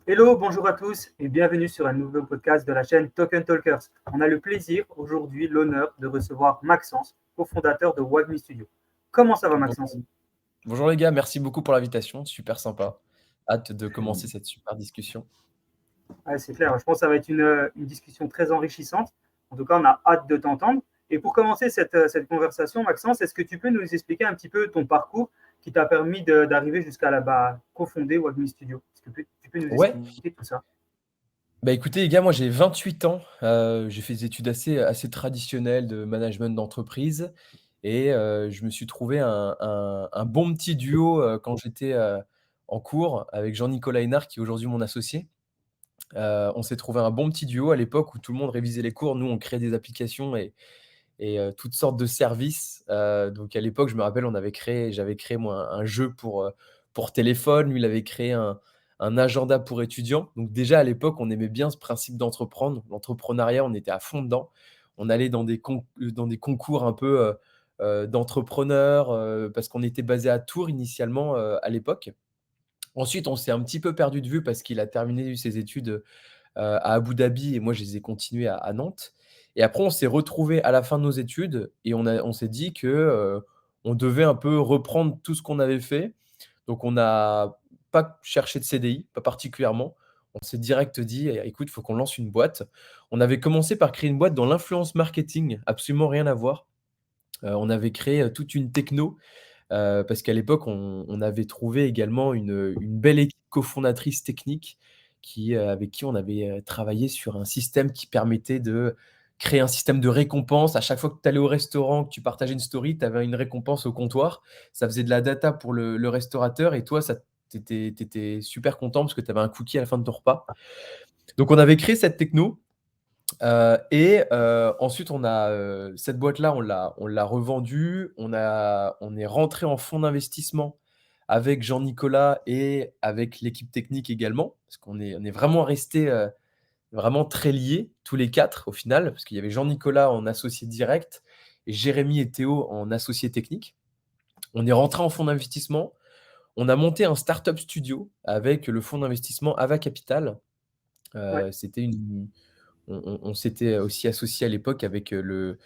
Hello, bonjour à tous et bienvenue sur un nouveau podcast de la chaîne Token Talkers. On a le plaisir, aujourd'hui, l'honneur de recevoir Maxence, cofondateur de Wagmi Studio. Comment ça va, Bonjour, Maxence? bonjour les gars, merci beaucoup pour l'invitation, super sympa. Hâte de commencer cette super discussion. C'est clair, je pense que ça va être une discussion très enrichissante. En tout cas, on a hâte de t'entendre. Et pour commencer cette conversation, Maxence, est-ce que tu peux nous expliquer un petit peu ton parcours qui t'a permis d'arriver jusqu'à là-bas, cofonder Wagmi Studio? Est-ce que tu peux nous Ouais, expliquer tout ça? bah écoutez les gars, moi j'ai 28 ans, j'ai fait des études assez traditionnelles de management d'entreprise et je me suis trouvé un bon petit duo quand j'étais en cours avec Jean-Nicolas Hénard qui est aujourd'hui mon associé. On s'est trouvé un bon petit duo à l'époque où tout le monde révisait les cours, nous on créait des applications et toutes sortes de services. Donc à l'époque, je me rappelle, j'avais créé moi un jeu pour téléphone. Lui, il avait créé un agenda pour étudiants. Donc déjà à l'époque, on aimait bien ce principe d'entreprendre. L'entrepreneuriat, on était à fond dedans. On allait dans des concours un peu d'entrepreneurs parce qu'on était basé à Tours initialement à l'époque. Ensuite, on s'est un petit peu perdu de vue parce qu'il a terminé ses études à Abu Dhabi et moi, je les ai continuées à Nantes. Et après, on s'est retrouvés à la fin de nos études et on s'est dit que, on devait un peu reprendre tout ce qu'on avait fait. Donc on n'a pas cherché de CDI, pas particulièrement. On s'est direct dit: «Eh écoute, il faut qu'on lance une boîte». On avait commencé par créer une boîte dans l'influence marketing, absolument rien à voir. On avait créé, toute une techno, parce qu'à l'époque, on avait trouvé également une belle équipe cofondatrice technique avec qui on avait, travaillé sur un système qui permettait de créer un système de récompense. À chaque fois que tu allais au restaurant, que tu partageais une story, tu avais une récompense au comptoir. Ça faisait de la data pour le restaurateur et toi, tu étais super content parce que tu avais un cookie à la fin de ton repas. Donc on avait créé cette techno. Ensuite cette boîte-là, on l'a revendue. On est rentré en fonds d'investissement avec Jean-Nicolas et avec l'équipe technique également, parce on est vraiment restés, vraiment très liés tous les 4 au final, parce qu'il y avait Jean-Nicolas en associé direct et Jérémy et Théo en associés techniques. On est rentré en fonds d'investissement. On a monté un startup studio avec le fonds d'investissement Ava Capital. Ouais, C'était une On s'était aussi associé à l'époque avec, le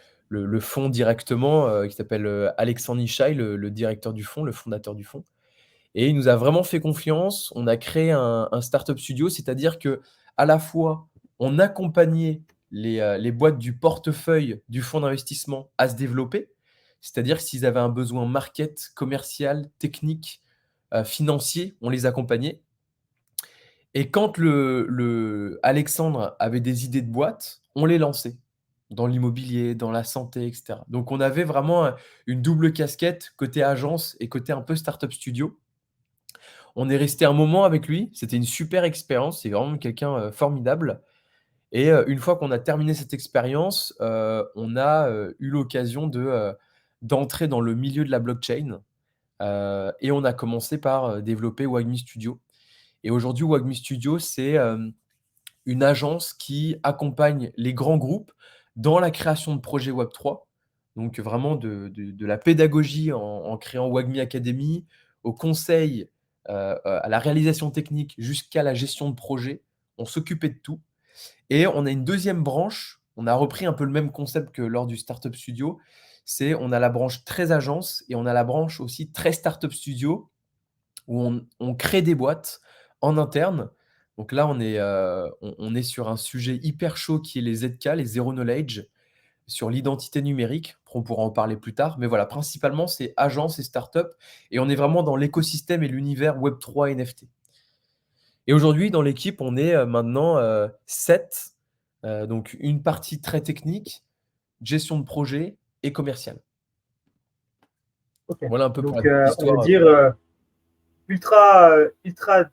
fonds directement, qui s'appelle, Alexandre Nichaï, le directeur du fonds, le fondateur du fonds et il nous a vraiment fait confiance. On a créé un startup studio, c'est-à-dire que à la fois, on accompagnait les boîtes du portefeuille du fonds d'investissement à se développer. C'est-à-dire que s'ils avaient un besoin market, commercial, technique, financier, on les accompagnait et quand le Alexandre avait des idées de boîte, on les lançait dans l'immobilier, dans la santé et cetera. Donc on avait vraiment, une double casquette côté agence et côté un peu startup studio. On est resté un moment avec lui, c'était une super expérience, c'est vraiment quelqu'un, formidable et une fois qu'on a terminé cette expérience, on a, eu l'occasion d'entrer dans le milieu de la blockchain, et on a commencé par, développer Wagmi Studio et aujourd'hui Wagmi Studio, c'est, une agence qui accompagne les grands groupes dans la création de projets Web3. Donc vraiment de la pédagogie en créant Wagmi Academy, au conseil, à la réalisation technique jusqu'à la gestion de projet. On s'occupait de tout et on a une deuxième branche, on a repris un peu le même concept que lors du Startup Studio. C'est on a la branche très agence et on a la branche aussi très Startup Studio où on crée des boîtes en interne. Donc là, on est sur un sujet hyper chaud qui est les ZK, les Zero Knowledge, sur l'identité numérique. Après, on pourra en parler plus tard. Mais voilà, principalement, c'est agence et start-up et on est vraiment dans l'écosystème et l'univers Web3 NFT. Et aujourd'hui, dans l'équipe, on est, maintenant, 7, donc une partie très technique, gestion de projet et commerciale. ok. Voilà un peu pour la Donc, petite on va histoire, dire ultra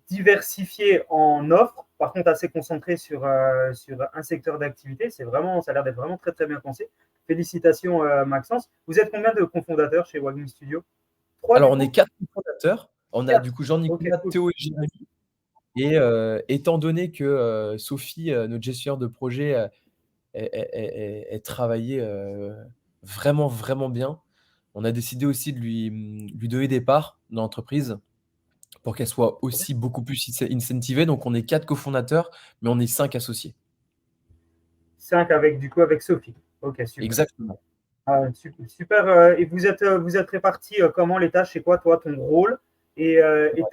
diversifié en offres, par contre assez concentré sur un secteur d'activité. Ça a l'air d'être vraiment très très bien pensé. Félicitations Maxence. Vous êtes combien de cofondateurs chez Wagmi Studio? Trois Alors du on est coup? 4 fondateurs. On a du Quatre. coup Ok, Jean-Nicolas, cool. Théo et Jérémy. Et étant donné que, Sophie, notre gestionnaire de projet, elle travaillait, vraiment, vraiment bien, on a décidé aussi de lui donner des parts dans l'entreprise pour qu'elle soit aussi beaucoup plus incentivée. Donc, on est 4 cofondateurs, mais on est 5 associés. 5 avec, du coup, avec Sophie. Ok, super. Exactement. Ah, super. Et vous êtes répartis comment les tâches? C'est quoi, toi, ton rôle et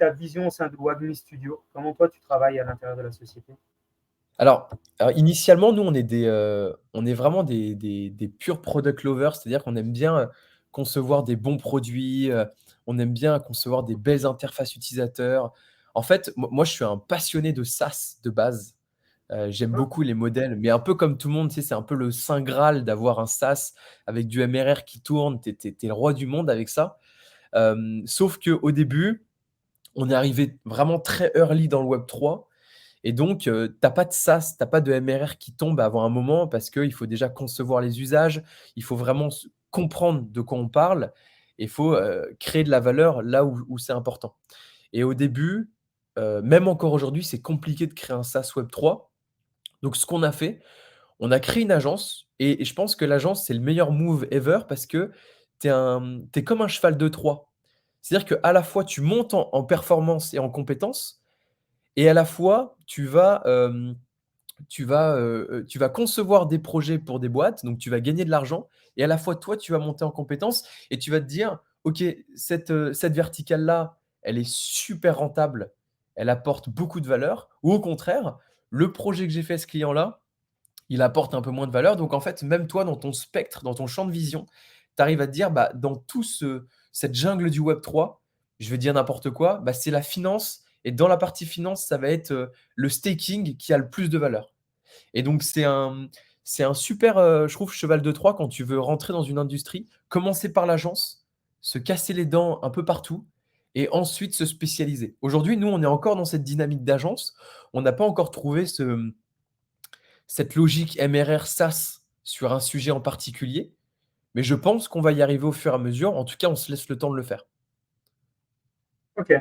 ta vision au sein de Wagmi Studio? Comment, toi, tu travailles à l'intérieur de la société? Alors, initialement, nous, on est vraiment des purs product lovers, c'est-à-dire qu'on aime bien concevoir des bons produits, on aime bien concevoir des belles interfaces utilisateurs. En fait, moi, je suis un passionné de SaaS de base. J'aime Ok, beaucoup les modèles, mais un peu comme tout le monde, tu sais, c'est un peu le saint graal d'avoir un SaaS avec du MRR qui tourne. T'es le roi du monde avec ça. Sauf qu'au début, on est arrivé vraiment très early dans le Web3. Et donc, tu pas de SaaS, tu pas de MRR qui tombe avant un moment parce qu'il faut déjà concevoir les usages, il faut vraiment comprendre de quoi on parle et il faut créer de la valeur là où c'est important. Et au début, même encore aujourd'hui, c'est compliqué de créer un SaaS Web3. Donc, ce qu'on a fait, on a créé une agence et je pense que l'agence, c'est le meilleur move ever parce que t'es comme un cheval de Troie. C'est-à-dire qu'à la fois, tu montes en performance et en compétences et à la fois, tu vas concevoir des projets pour des boîtes, donc tu vas gagner de l'argent et à la fois, toi, tu vas monter en compétences et tu vas te dire: «OK, cette verticale-là, elle est super rentable, elle apporte beaucoup de valeur» ou au contraire, le projet que j'ai fait à ce client-là, il apporte un peu moins de valeur. Donc en fait, même toi, dans ton spectre, dans ton champ de vision, tu arrives à te dire, bah, dans cette jungle du Web3, je vais dire n'importe quoi, bah, c'est la finance. Et dans la partie finance, ça va être le staking qui a le plus de valeur. Et donc, c'est un super, je trouve, cheval de Troie quand tu veux rentrer dans une industrie. Commencer par l'agence, se casser les dents un peu partout et ensuite se spécialiser. Aujourd'hui, nous, on est encore dans cette dynamique d'agence. On n'a pas encore trouvé cette logique MRR SaaS sur un sujet en particulier, mais je pense qu'on va y arriver au fur et à mesure. En tout cas, on se laisse le temps de le faire. ok.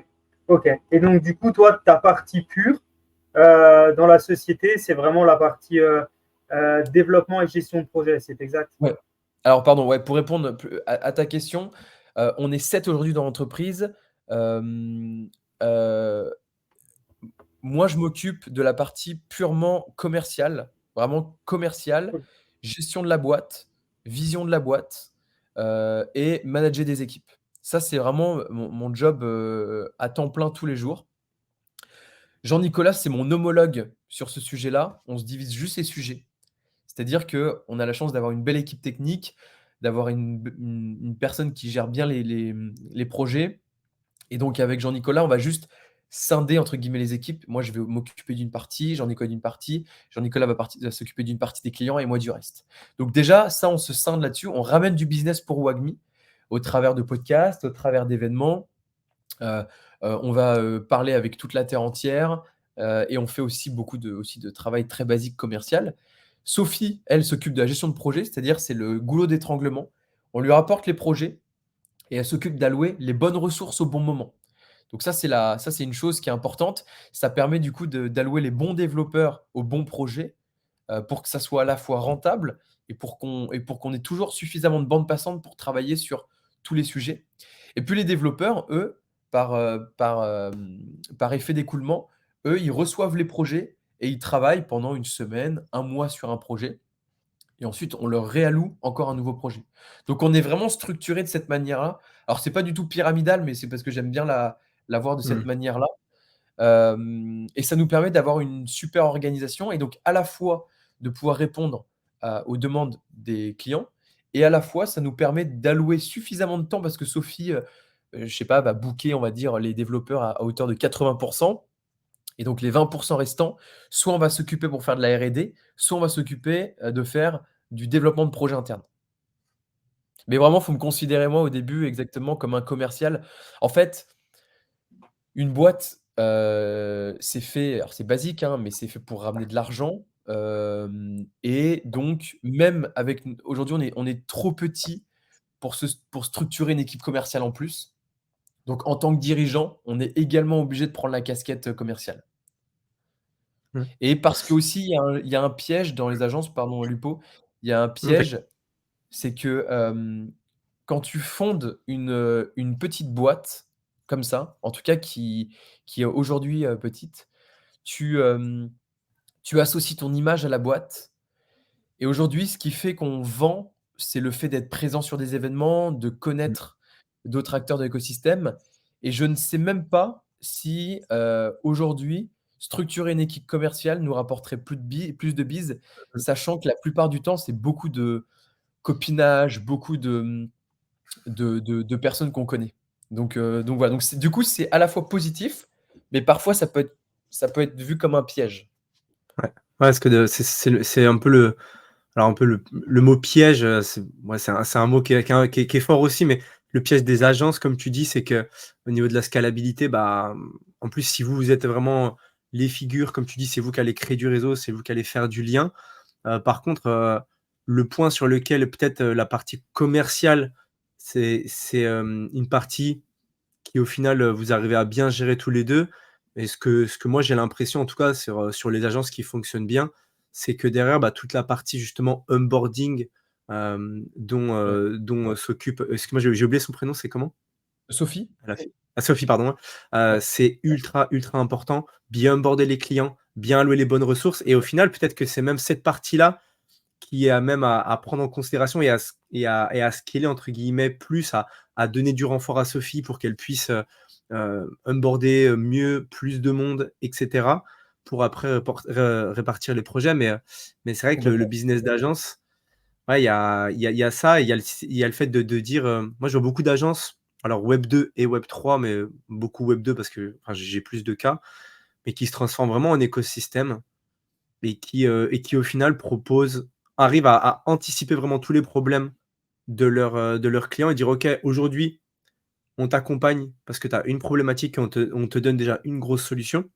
Ok. Et donc, du coup, toi, ta partie pure dans la société, c'est vraiment la partie développement et gestion de projet, c'est exact? Ouais. Alors, pardon, ouais, pour répondre à ta question, on est 7 aujourd'hui dans l'entreprise. Euh, euh, Moi, je m'occupe de la partie purement commerciale, vraiment commerciale, gestion de la boîte, vision de la boîte et manager des équipes. Ça, c'est vraiment mon job à temps plein tous les jours. Jean-Nicolas, c'est mon homologue sur ce sujet-là. On se divise juste les sujets. C'est-à-dire qu'on a la chance d'avoir une belle équipe technique, d'avoir une personne qui gère bien les projets. Et donc, avec Jean-Nicolas, on va juste scinder entre guillemets les équipes. Moi, je vais m'occuper d'une partie, Jean-Nicolas d'une partie, Jean-Nicolas va s'occuper d'une partie des clients et moi du reste. Donc déjà, ça, on se scinde là-dessus. On ramène du business pour Wagmi au travers de podcasts, au travers d'événements. Euh, on va parler avec toute la terre entière et on fait aussi beaucoup aussi de travail très basique commercial. Sophie, elle, s'occupe de la gestion de projet, c'est-à-dire c'est le goulot d'étranglement. On lui rapporte les projets et elle s'occupe d'allouer les bonnes ressources au bon moment. Donc ça, c'est une chose qui est importante. Ça permet du coup d'allouer les bons développeurs aux bons projets pour que ça soit à la fois rentable et pour qu'on ait toujours suffisamment de bandes passantes pour travailler sur tous les sujets. Et puis les développeurs, eux, par effet d'écoulement, eux, ils reçoivent les projets et ils travaillent pendant une semaine, un mois sur un projet. Et ensuite, on leur réalloue encore un nouveau projet. Donc, on est vraiment structuré de cette manière-là. Alors, c'est pas du tout pyramidal, mais c'est parce que j'aime bien la voir de cette Mmh. manière-là. Et ça nous permet d'avoir une super organisation et donc à la fois de pouvoir répondre aux demandes des clients et à la fois ça nous permet d'allouer suffisamment de temps parce que Sophie, je sais pas, va booker, on va dire, les développeurs à hauteur de 80%. Et donc les 20% restants, soit on va s'occuper pour faire de la R&D, soit on va s'occuper de faire du développement de projets internes. Mais vraiment, il faut me considérer moi au début exactement comme un commercial. En fait, une boîte, c'est fait alors c'est basique, hein, mais c'est fait pour ramener de l'argent, et donc même avec aujourd'hui, on est trop petit pour structurer une équipe commerciale en plus. Donc en tant que dirigeant, on est également obligé de prendre la casquette, commerciale. Mmh. Et parce qu'aussi il y a un piège dans les agences, pardon Lupo, il y a un OK. piège, c'est que, quand tu fondes une petite boîte comme ça, en tout cas qui est aujourd'hui, petite, tu, tu associes ton image à la boîte et aujourd'hui, ce qui fait qu'on vend, c'est le fait d'être présent sur des événements, de Mmh. connaître d'autres acteurs de l'écosystème et je ne sais même pas si, aujourd'hui, structurer une équipe commerciale nous rapporterait plus de bises, Mmh. sachant que la plupart du temps, c'est beaucoup de copinage, beaucoup de personnes qu'on connaît. Donc voilà, donc du coup, c'est à la fois positif, mais parfois ça peut être vu comme un piège. Ouais. Ouais, parce que c'est un peu le mot piège, c'est un mot qui est fort aussi, mais le piège des agences, comme tu dis, c'est que au niveau de la scalabilité, bah, en plus, si vous êtes vraiment les figures, comme tu dis, c'est vous qui allez créer du réseau, c'est vous qui allez faire du lien. Par contre, le point sur lequel peut-être, la partie commerciale, c'est une partie qui au final, vous arrivez à bien gérer tous les 2. Et ce que moi j'ai l'impression en tout cas sur les agences qui fonctionnent bien, c'est que derrière, bah, toute la partie justement onboarding, Ouais. s'occupe, excuse-moi, j'ai oublié son prénom, c'est comment? Sophie? La fille. Ah, Sophie, pardon, Ouais. c'est ultra, ultra important. Bien onboarder les clients, bien allouer les bonnes ressources et au final, peut-être que c'est même cette partie-là qui est à même à prendre en considération et à «scaler» entre guillemets plus, à donner du renfort à Sophie pour qu'elle puisse, onboarder, mieux, plus de monde et cetera, pour après répartir les projets. Mais c'est vrai que le Complètement. business d'agence, ouais, il y a ça, et il y a le fait de dire, moi je vois beaucoup d'agences, alors web 2 et web 3, mais beaucoup web 2 parce que, enfin, j'ai plus de cas, mais qui se transforment vraiment en écosystème et qui au final arrivent à anticiper vraiment tous les problèmes de leurs clients et dire: «OK, aujourd'hui, on t'accompagne parce que tu as une problématique et on te donne déjà une grosse solution,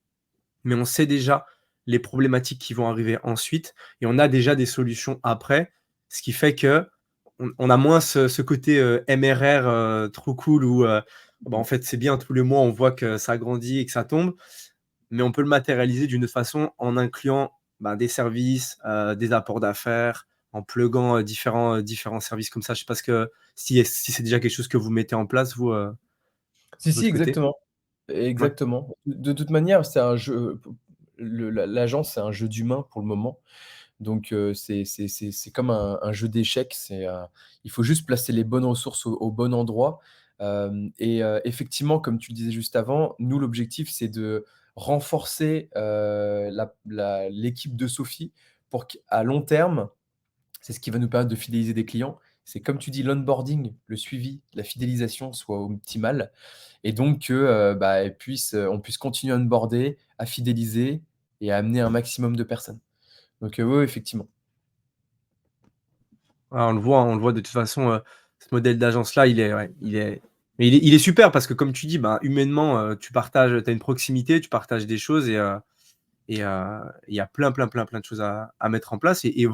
mais on sait déjà les problématiques qui vont arriver ensuite et on a déjà des solutions après». Ce qui fait qu'on a moins ce côté, MRR, trop cool où, bah, en fait, c'est bien tous les mois, on voit que ça grandit et que ça tombe, mais on peut le matérialiser d'une autre façon en incluant, bah, des services, des apports d'affaires, en pluguant, différents services comme ça. Je sais pas si c'est déjà quelque chose que vous mettez en place vous, Si, de si, votre côté? exactement. Ouais. Exactement. De toute manière, c'est un jeu, l'agence, c'est un jeu d'humain pour le moment. Donc c'est comme un jeu d'échecs. Il faut juste placer les bonnes ressources au bon endroit. Effectivement, comme tu le disais juste avant, nous, l'objectif, c'est de renforcer, l'équipe de Sophie pour qu'à long terme, c'est ce qui va nous permettre de fidéliser des clients. C'est comme tu dis, l'onboarding, le suivi, la fidélisation soit optimale et donc que, bah, on puisse continuer à onboarder, à fidéliser et à amener un maximum de personnes. Donc, oui, effectivement. Ah, on le voit de toute façon, ce modèle d'agence-là, il est ouais, il est super parce que comme tu dis, bah, humainement, tu as une proximité, tu partages des choses et il y a plein, plein, plein, plein de choses à mettre en place et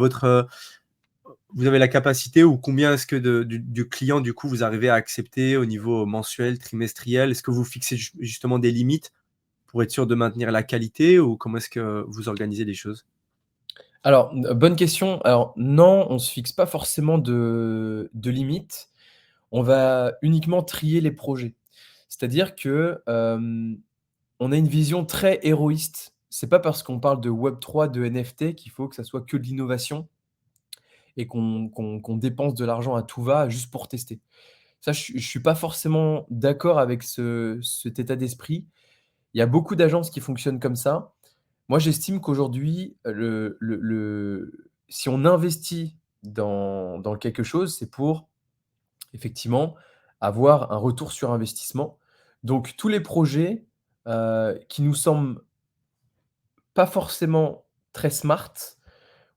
vous avez la capacité ou combien est-ce que du client, du coup, vous arrivez à accepter au niveau mensuel, trimestriel? Est-ce que vous fixez justement des limites pour être sûr de maintenir la qualité ou comment est-ce que vous organisez les choses? Alors, bonne question. Alors non, on ne se fixe pas forcément de limites. On va uniquement trier les projets. C'est-à-dire que, on a une vision très héroïste. C'est pas parce qu'on parle de Web3, de NFT qu'il faut que ça soit que de l'innovation et qu'on dépense de l'argent à tout va juste pour tester. Ça, je suis pas forcément d'accord avec cet état d'esprit. Il y a beaucoup d'agences qui fonctionnent comme ça. Moi, j'estime qu'aujourd'hui, si on investit dans quelque chose, c'est pour effectivement avoir un retour sur investissement. Donc tous les projets, qui nous semblent pas forcément très smart,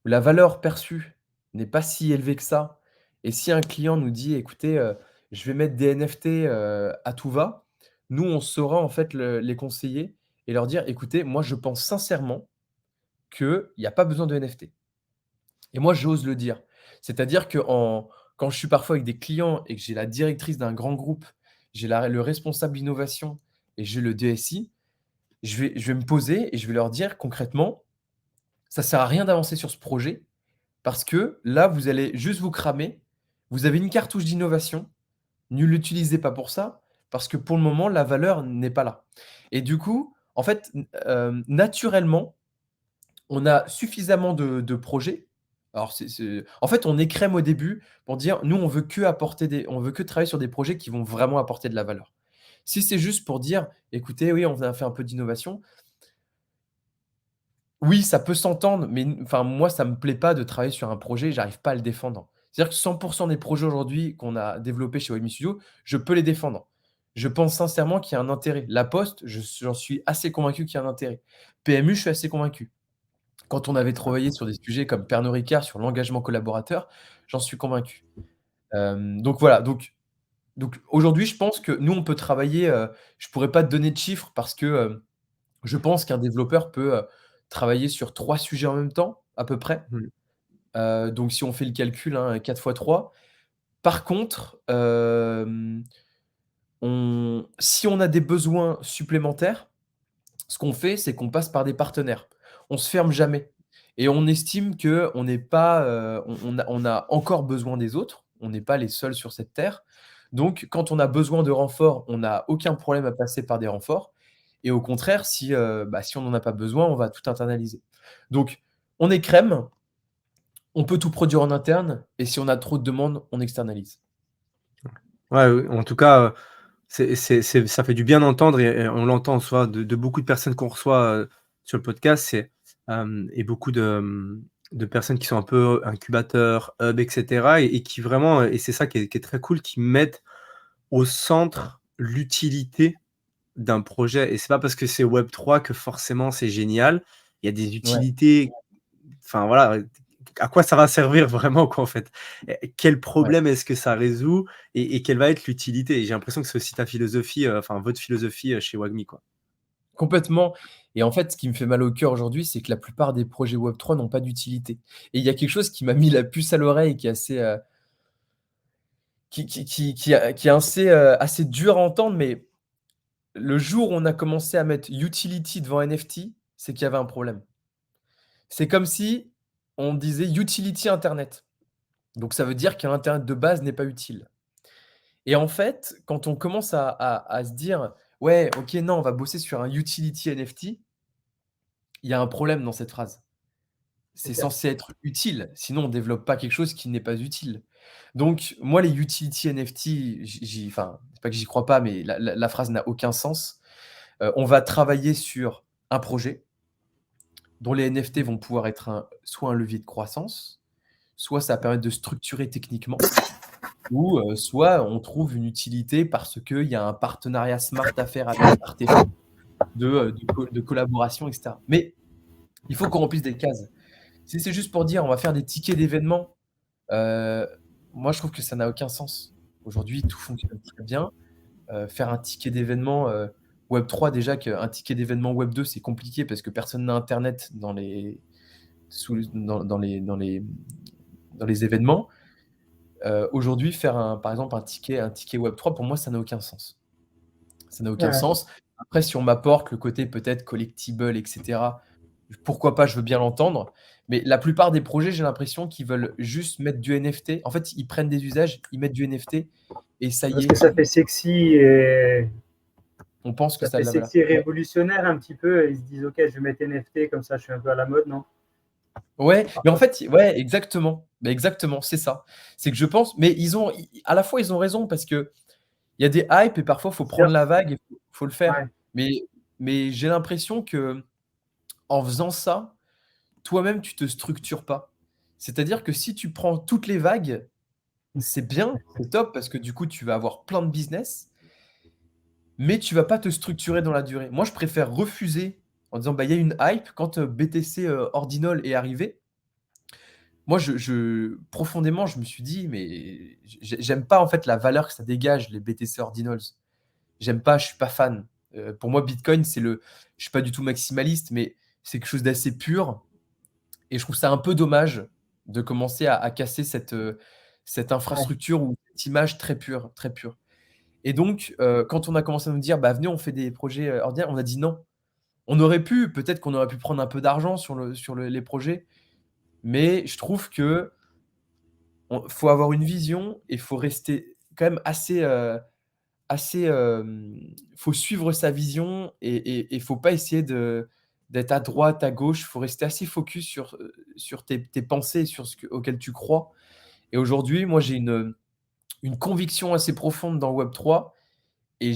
où la valeur perçue n'est pas si élevée que ça et si un client nous dit: «Écoutez, je vais mettre des NFT, à tout va», nous, on saura en fait les conseiller et leur dire: «Écoutez, moi, je pense sincèrement qu'il y a pas besoin de NFT». Et moi, j'ose le dire. C'est-à-dire quand je suis parfois avec des clients et que j'ai la directrice d'un grand groupe, j'ai le responsable innovation et j'ai le DSI, je vais me poser et je vais leur dire concrètement: «Ça sert à rien d'avancer sur ce projet parce que là, vous allez juste vous cramer. Vous avez une cartouche d'innovation, ne l'utilisez pas pour ça parce que pour le moment, la valeur n'est pas là. Et du coup, en fait, naturellement, on a suffisamment de projets. Alors en fait, on écrème au début pour dire: «Nous, on veut que travailler sur des projets qui vont vraiment apporter de la valeur». Si c'est juste pour dire: «Écoutez, oui, on a fait un peu d'innovation», oui, ça peut s'entendre, mais enfin, moi, ça me plaît pas de travailler sur un projet, j'arrive pas à le défendre. C'est-à-dire que 100 des projets aujourd'hui qu'on a développés chez Webmy Studio, je peux les défendre. Je pense sincèrement qu'il y a un intérêt. La Poste, j'en suis assez convaincu qu'il y a un intérêt. PMU, je suis assez convaincu. Quand on avait travaillé sur des sujets comme Pernod Ricard, sur l'engagement collaborateur, j'en suis convaincu. Donc voilà, donc aujourd'hui, je pense que nous, on peut travailler, je pourrais pas te donner de chiffres parce que, je pense qu'un développeur peut, travailler sur 3 sujets en même temps, à peu près. Mmh. Donc si on fait le calcul, hein, 4 fois 3. Par contre, si on a des besoins supplémentaires, ce qu'on fait, c'est qu'on passe par des partenaires. On se ferme jamais et on estime qu'on n'est pas, on a encore besoin des autres. On n'est pas les seuls sur cette terre. Donc quand on a besoin de renforts, on n'a aucun problème à passer par des renforts et au contraire, si on n'en a pas besoin, on va tout internaliser. Donc on est crème, on peut tout produire en interne et si on a trop de demandes, on externalise. Ouais, oui, en tout cas, ça fait du bien d'entendre et on l'entend soit de beaucoup de personnes qu'on reçoit, sur le podcast, et beaucoup de personnes qui sont un peu incubateurs, hub et cetera et qui vraiment, et c'est ça qui est très cool, qui mettent au centre l'utilité d'un projet et c'est pas parce que c'est Web3 que forcément c'est génial. Il y a des Ouais, utilités, enfin voilà, à quoi ça va servir vraiment quoi en fait? Quel ouais. problème est-ce que ça résout et quelle va être l'utilité? Et j'ai l'impression que c'est aussi ta philosophie, enfin votre philosophie, chez Wagmi quoi. Complètement et en fait, ce qui me fait mal au cœur aujourd'hui, c'est que la plupart des projets Web3 n'ont pas d'utilité et il y a quelque chose qui m'a mis la puce à l'oreille qui est assez, qui est assez dur à entendre, mais le jour où on a commencé à mettre utility devant NFT, c'est qu'il y avait un problème. C'est comme si on disait utility internet. Donc ça veut dire que l'internet de base n'est pas utile et en fait, quand on commence à se dire: «Ouais, OK, non, on va bosser sur un utility NFT», il y a un problème dans cette phrase. C'est C'est clair. censé être utile, sinon on développe pas quelque chose qui n'est pas utile. Donc moi, les utility NFT, enfin, c'est pas que j'y crois pas, mais la phrase n'a aucun sens. On va travailler sur un projet dont les NFT vont pouvoir être soit un levier de croissance, soit ça va permettre de structurer techniquement ou, soit on trouve une utilité parce qu'il y a un partenariat smart à faire avec Artefact de collaboration et cetera. Mais il faut qu'on remplisse des cases. Si c'est juste pour dire: «On va faire des tickets d'événements», heu, moi je trouve que ça n'a aucun sens. Aujourd'hui, tout fonctionne très bien. Faire un ticket d'événement, Web3 déjà qu'un ticket d'événement Web2 c'est compliqué parce que personne n'a internet dans les événements. Aujourd'hui faire par exemple un ticket Web3 pour moi ça n'a aucun sens. Ça n'a aucun Ouais. sens. Après si on m'apporte le côté peut-être collectible et cetera, pourquoi pas, je veux bien l'entendre. Mais la plupart des projets, j'ai l'impression qu'ils veulent juste mettre du NFT. En fait, ils prennent des usages, ils mettent du NFT et ça y Parce que est, ça fait sexy et on pense que ça ça a fait de la valeur. sexy et Ouais. révolutionnaire un petit peu. Et ils se disent, OK, je vais mettre NFT, comme ça je suis un peu à la mode, non? Ouais, mais en Parfois. fait, ouais, exactement. Mais exactement, c'est ça. C'est que je pense, mais à la fois, ils ont raison parce que il y a des hypes et parfois, il faut C'est-à-dire, prendre la vague et faut le faire. ouais, Mais j'ai l'impression que en faisant ça, toi-même, tu te structures pas. C'est-à-dire que si tu prends toutes les vagues, c'est bien, c'est top parce que du coup, tu vas avoir plein de business, mais tu vas pas te structurer dans la durée. Moi, je préfère refuser en disant: «Bah, il y a une hype». Quand, BTC, Ordinal est arrivé, moi, profondément, je me suis dit: «Mais j'aime pas, en fait, la valeur que ça dégage, les BTC Ordinals». J'aime pas, je suis pas fan. Pour moi, Bitcoin, je suis pas du tout maximaliste, mais c'est quelque chose d'assez pur et je trouve ça un peu dommage de commencer à casser cette ouais. infrastructure ou cette image très pure, très pure. Et donc, quand on a commencé à nous dire: «Bah, venez, on fait des projets, ordinaires», on a dit: «Non». On aurait pu, peut-être qu'on aurait pu prendre un peu d'argent sur les projets, mais je trouve que faut avoir une vision et faut rester quand même assez, faut suivre sa vision et faut pas essayer d'être à droite, à gauche. Il faut rester assez focus sur tes pensées et sur auquel tu crois. Et aujourd'hui, moi, j'ai une conviction assez profonde dans Web3 et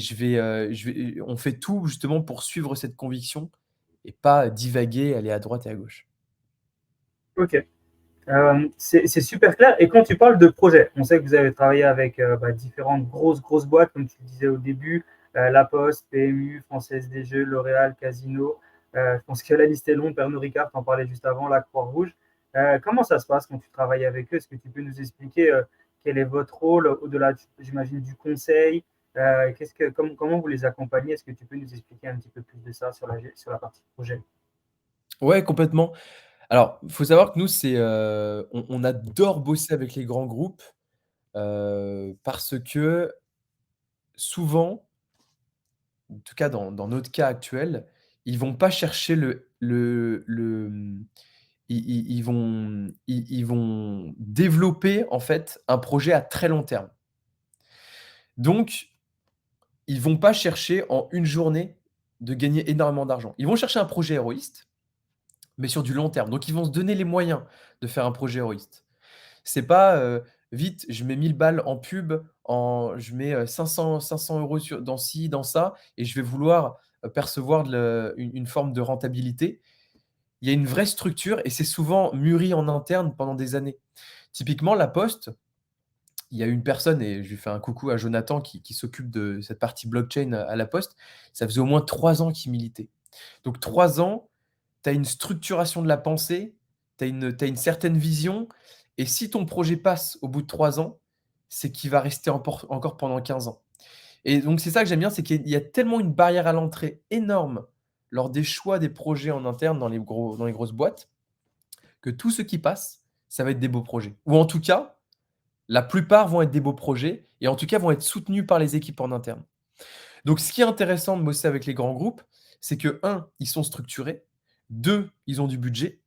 on fait tout justement pour suivre cette conviction et pas divaguer, aller à droite et à gauche. Ok. C'est super clair. Et quand tu parles de projet, on sait que vous avez travaillé avec différentes grosses boîtes, comme tu le disais au début, La Poste, PMU, Française des Jeux, L'Oréal, Casino. Je pense que la liste est longue. Pernod Ricard, t'en parlais juste avant, la Croix-Rouge. Comment ça se passe quand tu travailles avec eux? Est-ce que tu peux nous expliquer quel est votre rôle au-delà, j'imagine, du conseil? Comment vous les accompagnez? Est-ce que tu peux nous expliquer un petit peu plus de ça sur la partie projet? Ouais, complètement. Alors, il faut savoir que nous, on adore bosser avec les grands groupes, parce que souvent, en tout cas dans notre cas actuel, ils vont pas chercher ils vont développer en fait un projet à très long terme. Donc, ils vont pas chercher en une journée de gagner énormément d'argent. Ils vont chercher un projet héroïste, mais sur du long terme. Donc ils vont se donner les moyens de faire un projet héroïste. C'est pas, vite, je mets 1000 balles en pub, je mets, 500 € dans ci, dans ça et je vais vouloir, percevoir une forme de rentabilité. Il y a une vraie structure et c'est souvent mûri en interne pendant des années. Typiquement, La Poste, il y a une personne et je lui fais un coucou à Jonathan qui s'occupe de cette partie blockchain à La Poste. Ça faisait au moins 3 ans qu'il militait. Donc 3 ans, tu as une structuration de la pensée, tu as une certaine vision et si ton projet passe au bout de 3 ans, c'est qu'il va rester encore pendant 15 ans. Et donc c'est ça que j'aime bien, c'est qu'il y a tellement une barrière à l'entrée énorme lors des choix des projets en interne dans les grosses boîtes, que tout ce qui passe, ça va être des beaux projets. Ou en tout cas, la plupart vont être des beaux projets et en tout cas vont être soutenus par les équipes en interne. Donc ce qui est intéressant de bosser avec les grands groupes, c'est que 1, ils sont structurés, 2, ils ont du budget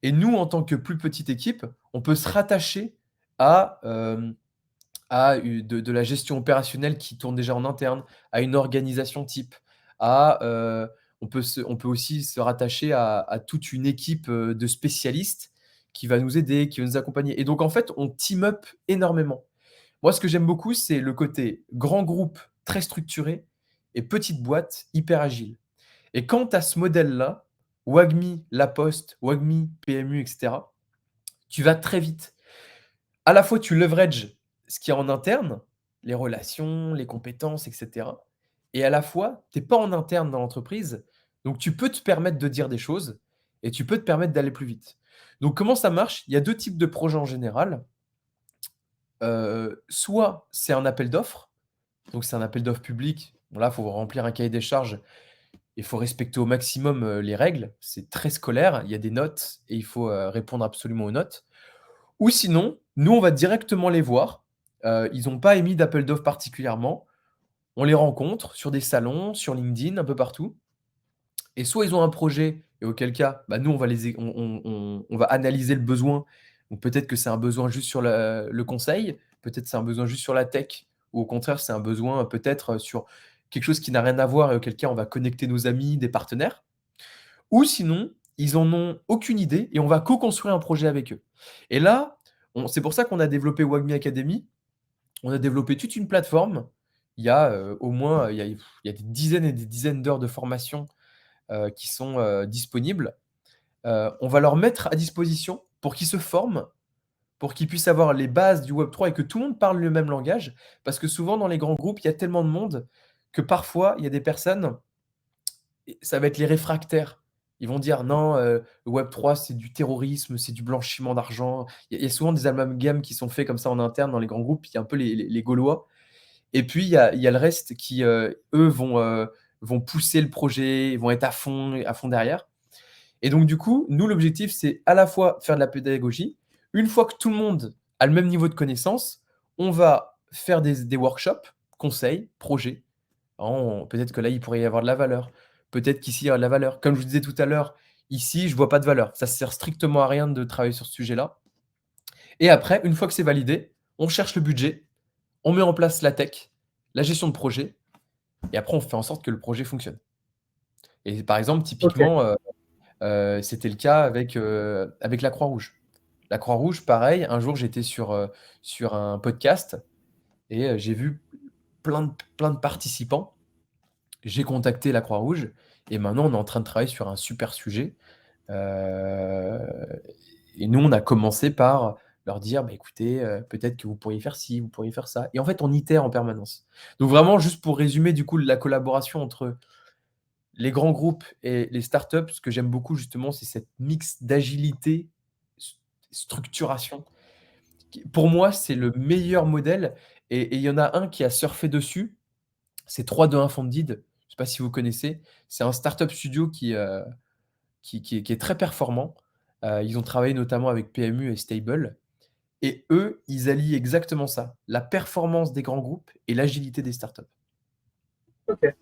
et nous, en tant que plus petite équipe, on peut se rattacher à, de la gestion opérationnelle qui tourne déjà en interne, à une organisation type, on peut aussi se rattacher à toute une équipe, de spécialistes qui va nous aider, qui va nous accompagner et donc en fait, on team up énormément. Moi, ce que j'aime beaucoup, c'est le côté grand groupe très structuré et petite boîte hyper agile. Et quand tu as ce modèle-là, Wagmi, La Poste, Wagmi, PMU, etc., tu vas très vite. À la fois, tu leverages ce qu'il y a en interne, les relations, les compétences, etc. Et à la fois, tu n'es pas en interne dans l'entreprise, donc tu peux te permettre de dire des choses et tu peux te permettre d'aller plus vite. Donc comment ça marche? Il y a 2 types de projets en général. Soit c'est un appel d'offres, donc c'est un appel d'offres public. Bon là, il faut remplir un cahier des charges. Il faut respecter au maximum, les règles. C'est très scolaire, il y a des notes et il faut, répondre absolument aux notes. Ou sinon, nous, on va directement les voir. Ils n'ont pas émis d'appel d'offres particulièrement. On les rencontre sur des salons, sur LinkedIn, un peu partout et soit ils ont un projet et auquel cas, bah, nous, on va on va analyser le besoin. Donc peut-être que c'est un besoin juste sur le conseil, peut-être c'est un besoin juste sur la tech ou au contraire, c'est un besoin peut-être, sur quelque chose qui n'a rien à voir et auquel cas on va connecter nos amis, des partenaires. Ou sinon, ils en ont aucune idée et on va co-construire un projet avec eux. Et là, c'est pour ça qu'on a développé Wagmi Academy. On a développé toute une plateforme. Il y a, au moins, il y a des dizaines et des dizaines d'heures de formation, qui sont, disponibles. On va leur mettre à disposition pour qu'ils se forment, pour qu'ils puissent avoir les bases du Web3 et que tout le monde parle le même langage. Parce que souvent dans les grands groupes, il y a tellement de monde que parfois, il y a des personnes, et ça va être les réfractaires. Ils vont dire: «Non, le Web3, c'est du terrorisme, c'est du blanchiment d'argent». Il y a souvent des amalgames qui sont faits comme ça en interne dans les grands groupes. Il y a un peu les Gaulois et puis il y a le reste qui, eux, vont pousser le projet, vont être à fond derrière et donc du coup, nous, l'objectif, c'est à la fois faire de la pédagogie. Une fois que tout le monde a le même niveau de connaissance, on va faire des workshops, conseils, projets. Peut-être que là, il pourrait y avoir de la valeur. Peut-être qu'ici, il y a de la valeur. Comme je vous disais tout à l'heure, ici, je ne vois pas de valeur. Ça ne sert strictement à rien de travailler sur ce sujet-là. Et après, une fois que c'est validé, on cherche le budget, on met en place la tech la gestion de projet, et après on fait en sorte que le projet fonctionne. Et par exemple, Ok, typiquement, c'était le cas avec la Croix-Rouge. La Croix-Rouge, pareil, un jour j'étais sur un podcast et j'ai vu plein de participants. J'ai contacté la Croix-Rouge et maintenant on est en train de travailler sur un super sujet. Heu et nous, on a commencé par leur dire: «Bah, écoutez, peut-être que vous pourriez faire ci, vous pourriez faire ça» et en fait, on itère en permanence. Donc vraiment, juste pour résumer, du coup, la collaboration entre les grands groupes et les startups, ce que j'aime beaucoup justement, c'est cette mix d'agilité, s structuration. Qui pour moi, c'est le meilleur modèle et il y en a un qui a surfé dessus, c'est 3-2-1 Funded. Je sais pas si vous connaissez? C'est un startup studio qui est très performant. Ils ont travaillé notamment avec PMU et Stable et eux, ils allient exactement ça, la performance des grands groupes et l'agilité des startups. ok,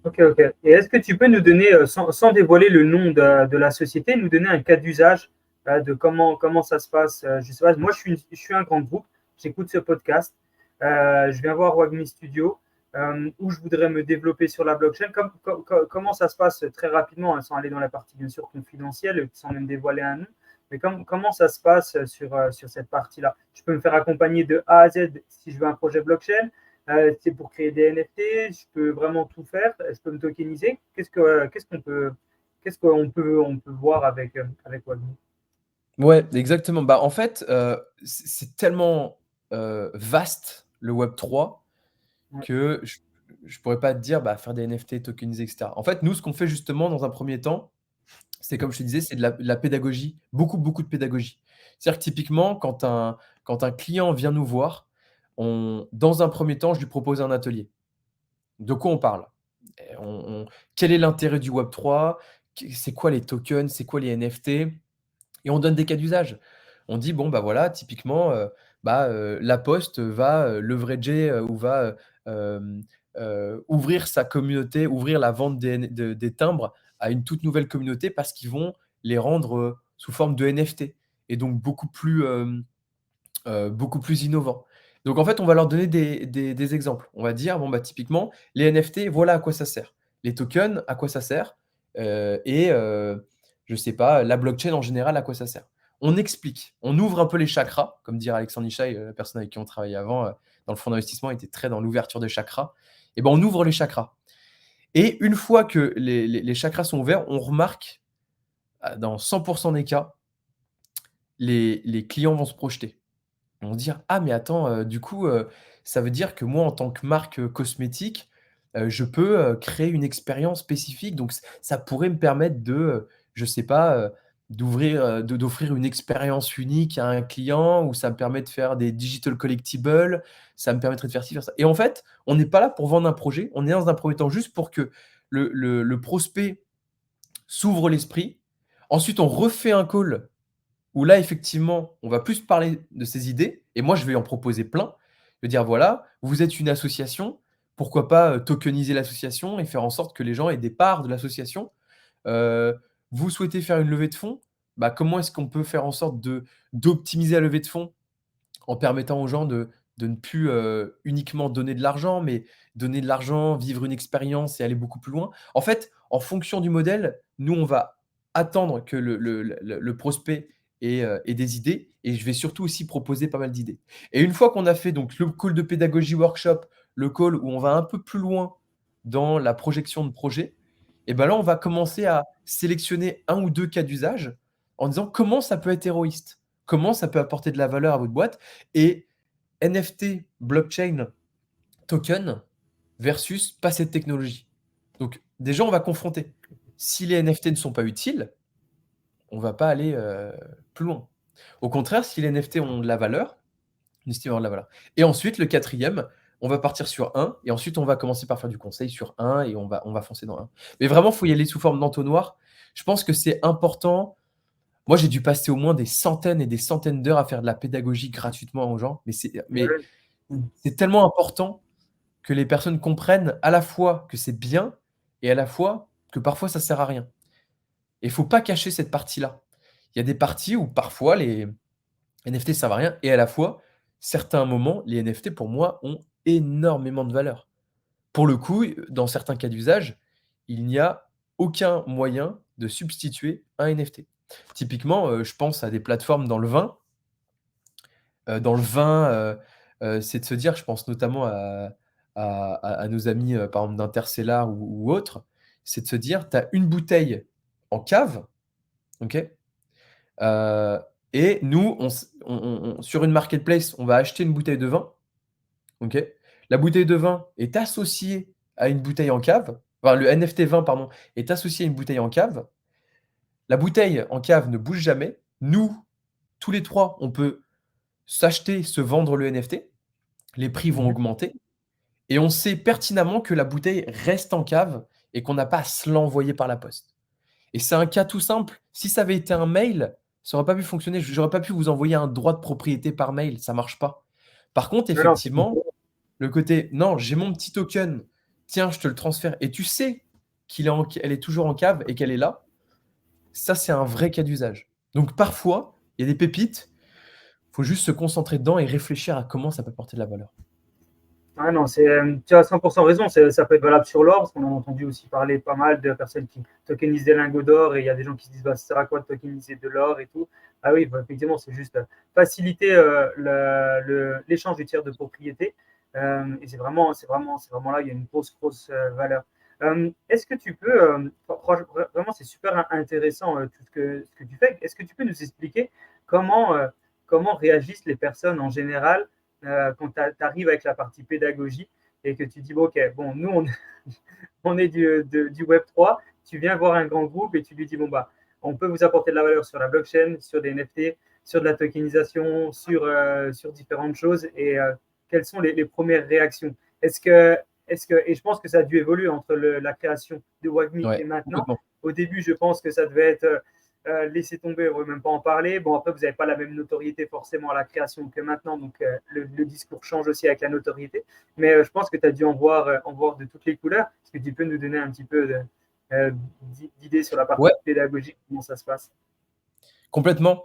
ok. Et est-ce que tu peux nous donner, sans dévoiler le nom de la société, nous donner un cas d'usage de comment ça se passe? Je sais pas, moi je suis un grand groupe, j'écoute ce podcast, je viens voir Wagmi Studio, où je voudrais me développer sur la blockchain. Comment ça se passe très rapidement, hein, sans aller dans la partie bien sûr confidentielle, sans même dévoiler un nom, mais comment ça se passe sur cette partie-là? Je peux me faire accompagner de A à Z si je veux un projet blockchain. C'est pour créer des NFT, je peux vraiment tout faire, je peux me tokeniser. Qu'est-ce qu'on peut voir avec Wagmi? Ouais, exactement. Bah, en fait, c'est tellement, vaste le web 3 Ouais, que je pourrais pas te dire, bah, faire des NFT, tokeniser et cetera. En fait, nous, ce qu'on fait justement dans un premier temps, c'est comme je te disais, c'est de la pédagogie, beaucoup de pédagogie. C'est-à-dire que typiquement, quand un client vient nous voir, dans un premier temps, je lui propose un atelier. De quoi on parle? Et quel est l'intérêt du web 3? C'est quoi les tokens? C'est quoi les NFT? Et on donne des cas d'usage. On dit: «Bon, bah, voilà, typiquement, La Poste va, leverager, ou va, ouvrir sa communauté, ouvrir la vente des timbres à une toute nouvelle communauté parce qu'ils vont les rendre, sous forme de NFT et donc beaucoup plus innovants». Donc en fait, on va leur donner des exemples. On va dire: «Bon, bah, typiquement, les NFT, voilà à quoi ça sert. Les tokens, à quoi ça sert, je sais pas, la blockchain en général, à quoi ça sert». On explique, on ouvre un peu les chakras, comme dirait Alexandre Ishai, la personne avec qui on travaillait avant, dans le fonds d'investissement, il était très dans l'ouverture des chakras. Et ben, on ouvre les chakras et une fois que les chakras sont ouverts, on remarque, dans 100 des cas, les clients vont se projeter. Ils vont se dire: «Ah mais attends, du coup, ça veut dire que moi en tant que marque, cosmétique, je peux, créer une expérience spécifique donc ça pourrait me permettre de, je sais pas, d'offrir une expérience unique à un client ou ça me permet de faire des digital collectibles, ça me permettrait de faire ci, faire ça» et en fait, on n'est pas là pour vendre un projet, on est dans un premier temps juste pour que le prospect s'ouvre l'esprit. Ensuite, on refait un call où là, effectivement, on va plus parler de ses idées et moi, je vais en proposer plein. Je vais dire: «Voilà, vous êtes une association, pourquoi pas, tokeniser l'association et faire en sorte que les gens aient des parts de l'association? Heu, Vous souhaitez faire une levée de fonds? Bah, comment est-ce qu'on peut faire en sorte d'optimiser la levée de fonds en permettant aux gens de ne plus, uniquement donner de l'argent, mais donner de l'argent, vivre une expérience et aller beaucoup plus loin?» En fait, en fonction du modèle, nous, on va attendre que le prospect ait des idées et je vais surtout aussi proposer pas mal d'idées. Et une fois qu'on a fait donc le call de pédagogie workshop, le call où on va un peu plus loin dans la projection de projet et ben là, on va commencer à sélectionner un ou 2 cas d'usage en disant: «Comment ça peut être héroïste? Comment ça peut apporter de la valeur à votre boîte?» et NFT, blockchain, token versus pas cette technologie. Donc déjà, on va confronter. Si les NFT ne sont pas utiles, on va pas aller, plus loin. Au contraire, si les NFT ont de la valeur, on estime avoir de la valeur. Et ensuite, le quatrième, on va partir sur un et ensuite on va commencer par faire du conseil sur un et on va foncer dans un. Mais vraiment, il faut y aller sous forme d'entonnoir. Je pense que c'est important. Moi, j'ai dû passer au moins des centaines et des centaines d'heures à faire de la pédagogie gratuitement aux gens, mais Ouais, c'est tellement important que les personnes comprennent à la fois que c'est bien et à la fois que parfois ça sert à rien. Et il faut pas cacher cette partie-là. Il y a des parties où parfois les NFT servent à rien et à la fois, certains moments, les NFT pour moi ont énormément de valeur. Pour le coup, dans certains cas d'usage, il n'y a aucun moyen de substituer un NFT. Typiquement, je pense à des plateformes dans le vin. Dans le vin, c'est de se dire, je pense notamment à nos amis, par exemple d'Intercellar ou autres, c'est de se dire: «Tu as une bouteille en cave», OK? Et nous, on sur une marketplace, on va acheter une bouteille de vin, OK? La bouteille de vin est associée à une bouteille en cave, enfin le NFT vin, pardon, est associé à une bouteille en cave. La bouteille en cave ne bouge jamais. Nous, tous les 3, on peut s'acheter, se vendre le NFT. Les prix vont Mhm. augmenter et on sait pertinemment que la bouteille reste en cave et qu'on n'a pas à se l'envoyer par la poste. Et c'est un cas tout simple. Si ça avait été un mail, ça aurait pas pu fonctionner. J'aurais pas pu vous envoyer un droit de propriété par mail, ça marche pas. Par contre, Non, non, c'est effectivement, le côté: «Non, j'ai mon petit token, tiens, je te le transfère» et tu sais qu'elle est toujours en cave et qu'elle est là, ça, c'est un vrai cas d'usage. Donc parfois, il y a des pépites, faut juste se concentrer dedans et réfléchir à comment ça peut porter de la valeur. Ouais, non, tu as 100% raison. Ça peut être valable sur l'or, parce qu'on a entendu aussi parler pas mal de personnes qui tokenisent des lingots d'or, et il y a des gens qui se disent, bah, ça sert à quoi de tokeniser de l'or et tout. Ah oui, bah, effectivement, c'est juste faciliter l'échange du tiers de propriété. Et c'est vraiment là, il y a une grosse valeur. Est-ce que tu peux, vraiment, c'est super intéressant tout ce que tu fais. Est-ce que tu peux nous expliquer comment, comment réagissent les personnes en général quand tu arrives avec la partie pédagogie et que tu dis, bon, OK, bon, nous, on est du Web3, tu viens voir un grand groupe et tu lui dis, bon, bah, on peut vous apporter de la valeur sur la blockchain, sur des NFT, sur de la tokenisation, sur différentes choses, et quelles sont les premières réactions? Est-ce que, et je pense que ça a dû évoluer entre la création de WAGMI et Ouais, maintenant. complètement. Au début, je pense que ça devait être laisser tomber, on ne veut même pas en parler. Bon, après, vous n'avez pas la même notoriété forcément à la création que maintenant, donc le discours change aussi avec la notoriété. Mais je pense que tu as dû en voir de toutes les couleurs. Est-ce que tu peux nous donner un petit peu d'idées sur la partie Ouais, pédagogique, comment ça se passe? complètement.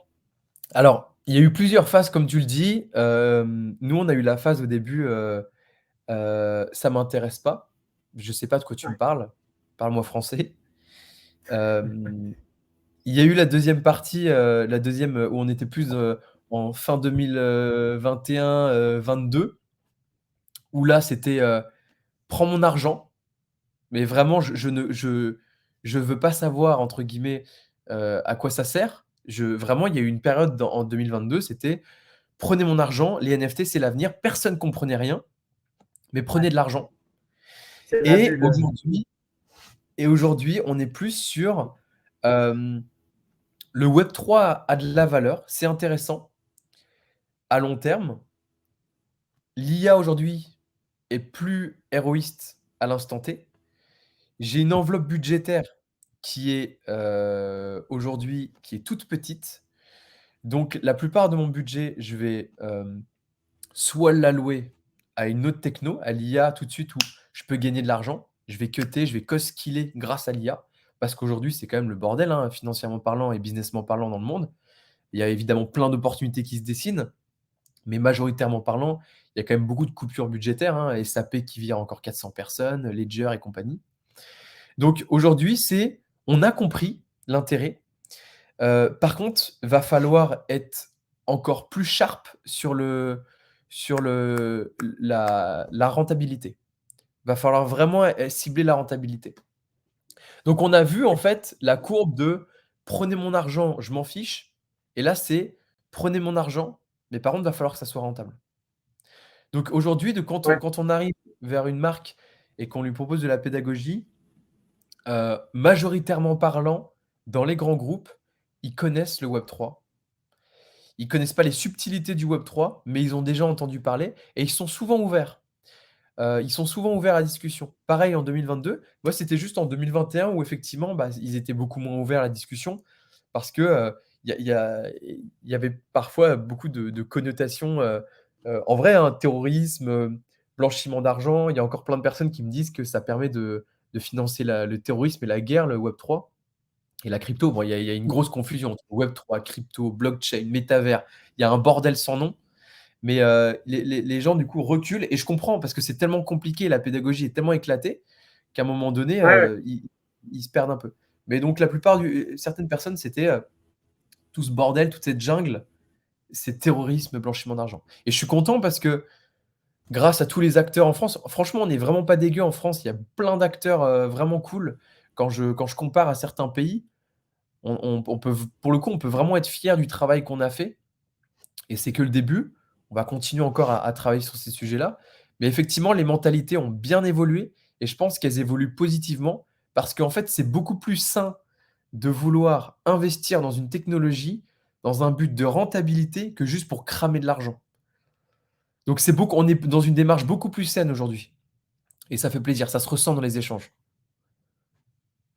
Alors, il y a eu plusieurs phases comme tu le dis. Nous, on a eu la phase au début, ça m'intéresse pas. Je sais pas de quoi tu me Ouais. parles. Parle-moi français. Hem, il y a eu la deuxième partie, la deuxième où on était plus, en fin 2021, 22, où là, c'était, «Prends mon argent». Mais vraiment, je veux pas savoir entre guillemets, à quoi ça sert. Vraiment, il y a eu une période en 2022, c'était: «Prenez mon argent, les NFT, c'est l'avenir». Personne comprenait rien, mais Ouais. prenez de l'argent. C'est la Et bulle. aujourd'hui on est plus sur, hem, le web 3 a de la valeur, c'est intéressant à long terme. L'IA aujourd'hui est plus héroïste à l'instant T. J'ai une enveloppe budgétaire qui est, aujourd'hui, qui est toute petite. Donc la plupart de mon budget, je vais, soit l'allouer à une autre techno, à l'IA tout de suite où je peux gagner de l'argent. Je vais cutter, je vais co-skiller grâce à l'IA parce qu'aujourd'hui, c'est quand même le bordel, hein, financièrement parlant et businessment parlant dans le monde. Il y a évidemment plein d'opportunités qui se dessinent, mais majoritairement parlant, il y a quand même beaucoup de coupures budgétaires, hein, SAP qui vire encore 400 personnes, Ledger et compagnie. Donc aujourd'hui, on a compris l'intérêt. Par contre, va falloir être encore plus sharp sur la rentabilité. Va falloir vraiment cibler la rentabilité. Donc on a vu en fait la courbe de: «Prenez mon argent, je m'en fiche» et là c'est: «Prenez mon argent, mais par contre, va falloir que ça soit rentable». Donc aujourd'hui, Ouais. quand on arrive vers une marque et qu'on lui propose de la pédagogie, majoritairement parlant, dans les grands groupes, ils connaissent le Web 3. Ils connaissent pas les subtilités du Web 3, mais ils ont déjà entendu parler et ils sont souvent ouverts. Ils sont souvent ouverts à la discussion. Pareil en 2022. Moi, c'était juste en 2021 où effectivement, bah, ils étaient beaucoup moins ouverts à la discussion parce que, il y avait parfois beaucoup de connotations, en vrai, hein, terrorisme, blanchiment d'argent. Il y a encore plein de personnes qui me disent que ça permet de financer le terrorisme et la guerre, le Web 3 et la crypto. Bon, il y a une grosse confusion entre Web 3, crypto, blockchain, métavers. Il y a un bordel sans nom. Mais les gens, du coup, reculent. Et je comprends, parce que c'est tellement compliqué, la pédagogie est tellement éclatée, qu'à un moment donné, Ouais, ils se perdent un peu. Mais donc, certaines personnes, c'était tout ce bordel, toute cette jungle, c'est terrorisme, blanchiment d'argent. Et je suis content parce que grâce à tous les acteurs en France, franchement, on n'est vraiment pas dégueu en France. Il y a plein d'acteurs vraiment cool. Quand je compare à certains pays, on peut, pour le coup, on peut vraiment être fier du travail qu'on a fait. Et c'est que le début. On va continuer encore à travailler sur ces sujets-là. Mais effectivement, les mentalités ont bien évolué et je pense qu'elles évoluent positivement parce qu'en fait, c'est beaucoup plus sain de vouloir investir dans une technologie dans un but de rentabilité que juste pour cramer de l'argent. Donc on est dans une démarche beaucoup plus saine aujourd'hui. Et ça fait plaisir, ça se ressent dans les échanges.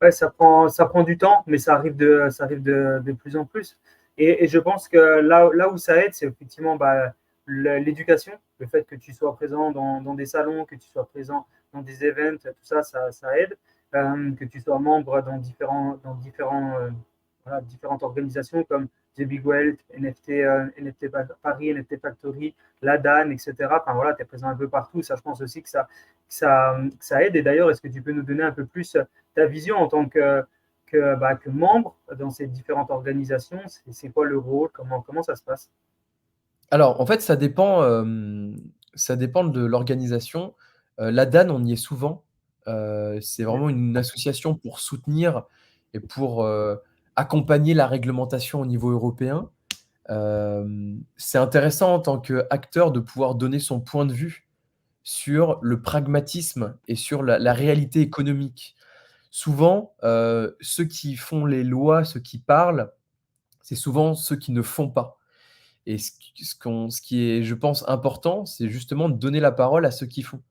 ouais, ça prend du temps, mais ça arrive de plus en plus. Et je pense que là où ça aide, c'est effectivement bah, l'éducation, le fait que tu sois présent dans des salons, que tu sois présent dans des events, tout ça, ça aide. Que tu sois membre voilà, différentes organisations comme The Big Whale, NFT Paris, NFT Factory, la DAN, etc. Enfin voilà, tu es présent un peu partout. Ça, je pense aussi que ça aide. Et d'ailleurs, est-ce que tu peux nous donner un peu plus ta vision en tant que membre dans ces différentes organisations? C'est quoi le rôle? Comment ça se passe? Alors, en fait, ça dépend de l'organisation. La DAN, on y est souvent. C'est vraiment une association pour soutenir et pour accompagner la réglementation au niveau européen. C'est intéressant en tant qu'acteur de pouvoir donner son point de vue sur le pragmatisme et sur la réalité économique. Souvent, ceux qui font les lois, ceux qui parlent, c'est souvent ceux qui ne font pas. Et ce qui est, je pense, important, c'est justement de donner la parole à ceux qui font.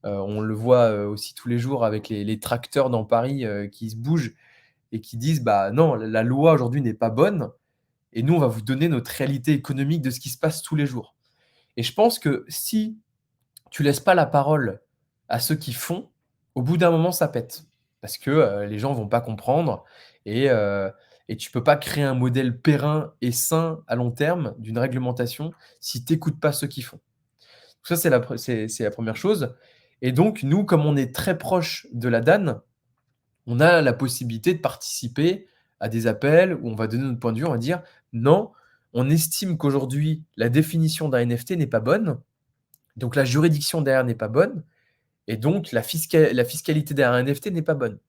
On le voit aussi tous les jours avec les tracteurs dans Paris qui se bougent et qui disent bah non, la loi aujourd'hui n'est pas bonne et nous, on va vous donner notre réalité économique de ce qui se passe tous les jours. Et je pense que si tu laisses pas la parole à ceux qui font, au bout d'un moment, ça pète. Parce que les gens vont pas comprendre et, euh, et tu peux pas créer un modèle périn et sain à long terme d'une réglementation si tu n'écoutes pas ceux qui font. Ça, c'est la première chose. Et donc, nous, comme on est très proche de la DAN, on a la possibilité de participer à des appels où on va donner notre point de vue, on va dire non, on estime qu'aujourd'hui, la définition d'un NFT n'est pas bonne, donc la juridiction derrière n'est pas bonne, et donc la fiscalité derrière un NFT n'est pas bonne.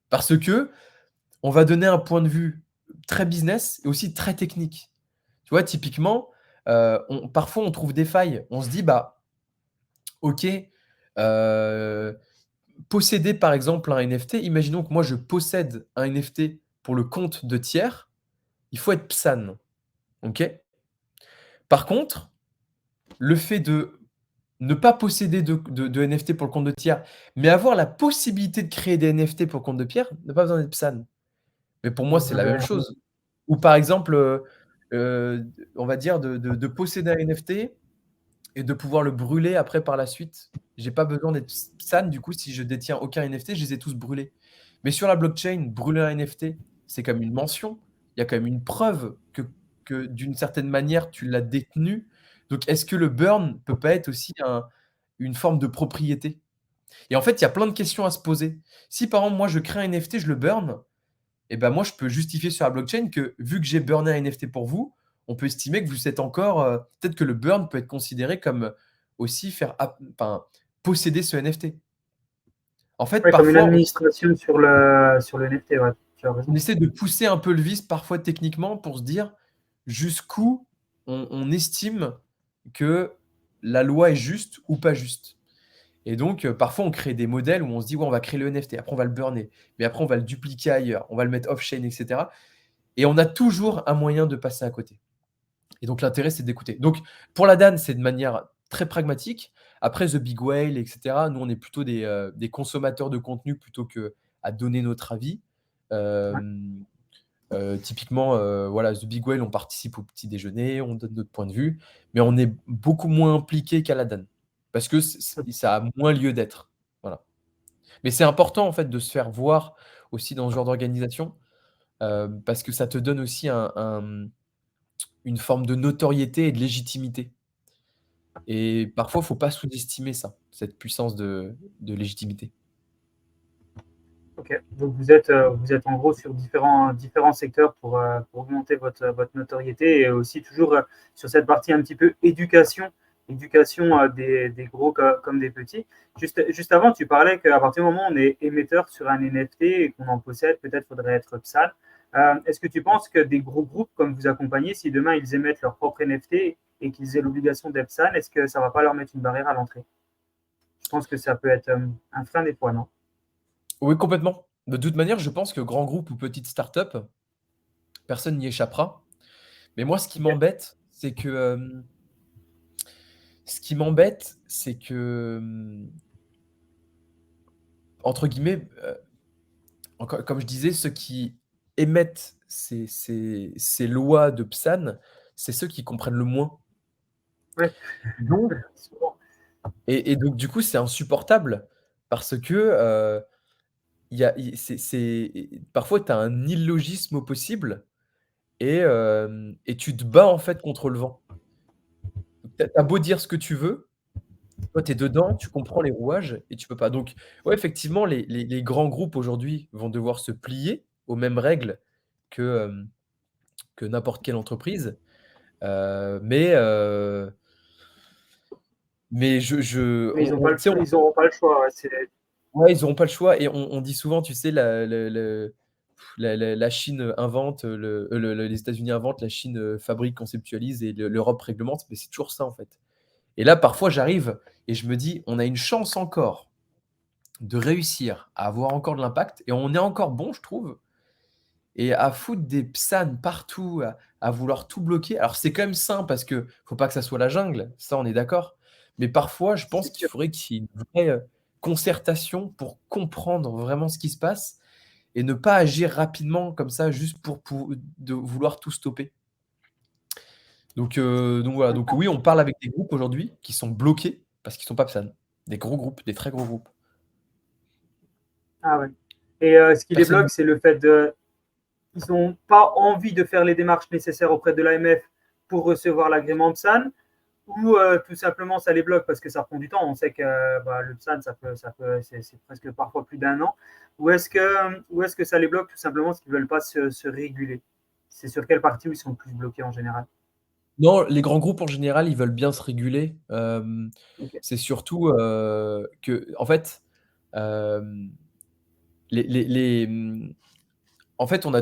Parce que on va donner un point de vue très business et aussi très technique. Tu vois, typiquement, parfois on trouve des failles. On se dit, bah, ok, euh, posséder par exemple un NFT, imaginons que moi je possède un NFT pour le compte de tiers, il faut être PSAN. Ok. Par contre, le fait de ne pas posséder de NFT pour le compte de tiers, mais avoir la possibilité de créer des NFT pour le compte de tiers, n'a pas besoin d'être PSAN. Mais pour moi, c'est la même chose. Ou par exemple, euh, on va dire de posséder un NFT et de pouvoir le brûler après par la suite. J'ai pas besoin d'être PSAN, du coup, si je détiens aucun NFT, je les ai tous brûlés. Mais sur la blockchain, brûler un NFT, c'est comme une mention. Il y a quand même une preuve que d'une certaine manière, tu l'as détenu. Donc, est-ce que le burn peut pas être aussi une forme de propriété? Et en fait, il y a plein de questions à se poser. Si par exemple, moi, je crée un NFT, je le burn, et ben moi, je peux justifier sur la blockchain que vu que j'ai burné un NFT pour vous, on peut estimer que vous êtes encore. Peut-être que le burn peut être considéré comme aussi enfin, posséder ce NFT. En fait, Ouais, comme une parfois, administration sur le NFT, ouais, tu as on raison. essaie de pousser un peu le vice, parfois techniquement, pour se dire jusqu'où on estime que la loi est juste ou pas juste. Et donc, parfois, on crée des modèles où on se dit, ouais, on va créer le NFT, après, on va le burner, mais après, on va le dupliquer ailleurs, on va le mettre off-chain, etc. Et on a toujours un moyen de passer à côté. Et donc, l'intérêt, c'est d'écouter. Donc, pour la DAN, c'est de manière très pragmatique. Après, The Big Whale, etc., nous, on est plutôt des consommateurs de contenu plutôt que à donner notre avis. Ouais. Euh, Typiquement, voilà, The Big Whale, on participe au petit déjeuner, on donne notre point de vue, mais on est beaucoup moins impliqué qu'à la DAN. Parce que ça a moins lieu d'être. Voilà. Mais c'est important, en fait, de se faire voir aussi dans ce genre d'organisation, parce que ça te donne aussi une forme de notoriété et de légitimité. Et parfois, il ne faut pas sous-estimer ça, cette puissance de légitimité. Ok, donc vous êtes en gros sur différents secteurs pour augmenter votre notoriété et aussi toujours sur cette partie un petit peu éducation des gros comme des petits. Juste avant, tu parlais qu'à partir du moment où on est émetteur sur un NFT et qu'on en possède, peut-être faudrait être PSAN. Est-ce que tu penses que des gros groupes comme vous accompagnez, si demain ils émettent leur propre NFT et qu'ils aient l'obligation d'être PSAN, est-ce que ça ne va pas leur mettre une barrière à l'entrée? Je pense que ça peut être un frein des fois, non? Oui, complètement. De toute manière, je pense que grand groupe ou petite start-up, personne n'y échappera. Mais moi, Ok. ce qui m'embête, c'est que, entre guillemets, comme je disais, ceux qui émettent ces lois de PSAN, c'est ceux qui comprennent le moins. Ouais. Donc Souvent. et donc du coup, c'est insupportable parce que, il y a i c'est parfois tu as un illogisme au possible et tu te bats en fait contre le vent. Tu as beau dire ce que tu veux, toi tu es dedans, tu comprends les rouages et tu peux pas. Donc ouais, effectivement, les grands groupes aujourd'hui vont devoir se plier aux mêmes règles que, que n'importe quelle entreprise, heu, mais heu, mais Mais on tu sais, ils auront pas le choix. Ouais, c'est ouais, ils auront pas le choix et on dit souvent, tu sais, la Chine invente, les États-Unis inventent, la Chine, fabrique, conceptualise et l'Europe réglemente, mais c'est toujours ça, en fait. Et là, parfois, j'arrive et je me dis: «On a une chance encore de réussir à avoir encore de l'impact» et on est encore bon, je trouve et à foutre des PSAN partout, à vouloir tout bloquer. Alors c'est quand même sain parce que faut pas que ça soit la jungle, ça on est d'accord. Mais parfois, je pense c'est qu'il sûr. faudrait qu'il y ait une vraie, concertation pour comprendre vraiment ce qui se passe et ne pas agir rapidement comme ça juste pour de vouloir tout stopper. Donc Je voilà, donc comprends. oui, on parle avec des groupes aujourd'hui qui sont bloqués parce qu'ils sont pas PSAN. Des gros groupes, des très gros groupes. Ah ouais. Et ce qui les Personne bloque, c'est le fait de ils n'ont pas envie de faire les démarches nécessaires auprès de l'AMF pour recevoir l'agrément PSAN ou tout simplement ça les bloque parce que ça prend du temps. On sait que bah, le PSAN, c'est presque parfois plus d'un an. Ou est-ce que ça les bloque tout simplement parce qu'ils ne veulent pas se réguler? C'est sur quelle partie où ils sont le plus bloqués en général? Non, les grands groupes en général, ils veulent bien se réguler. Ok. C'est surtout, qu'en fait, hem, les en fait, on a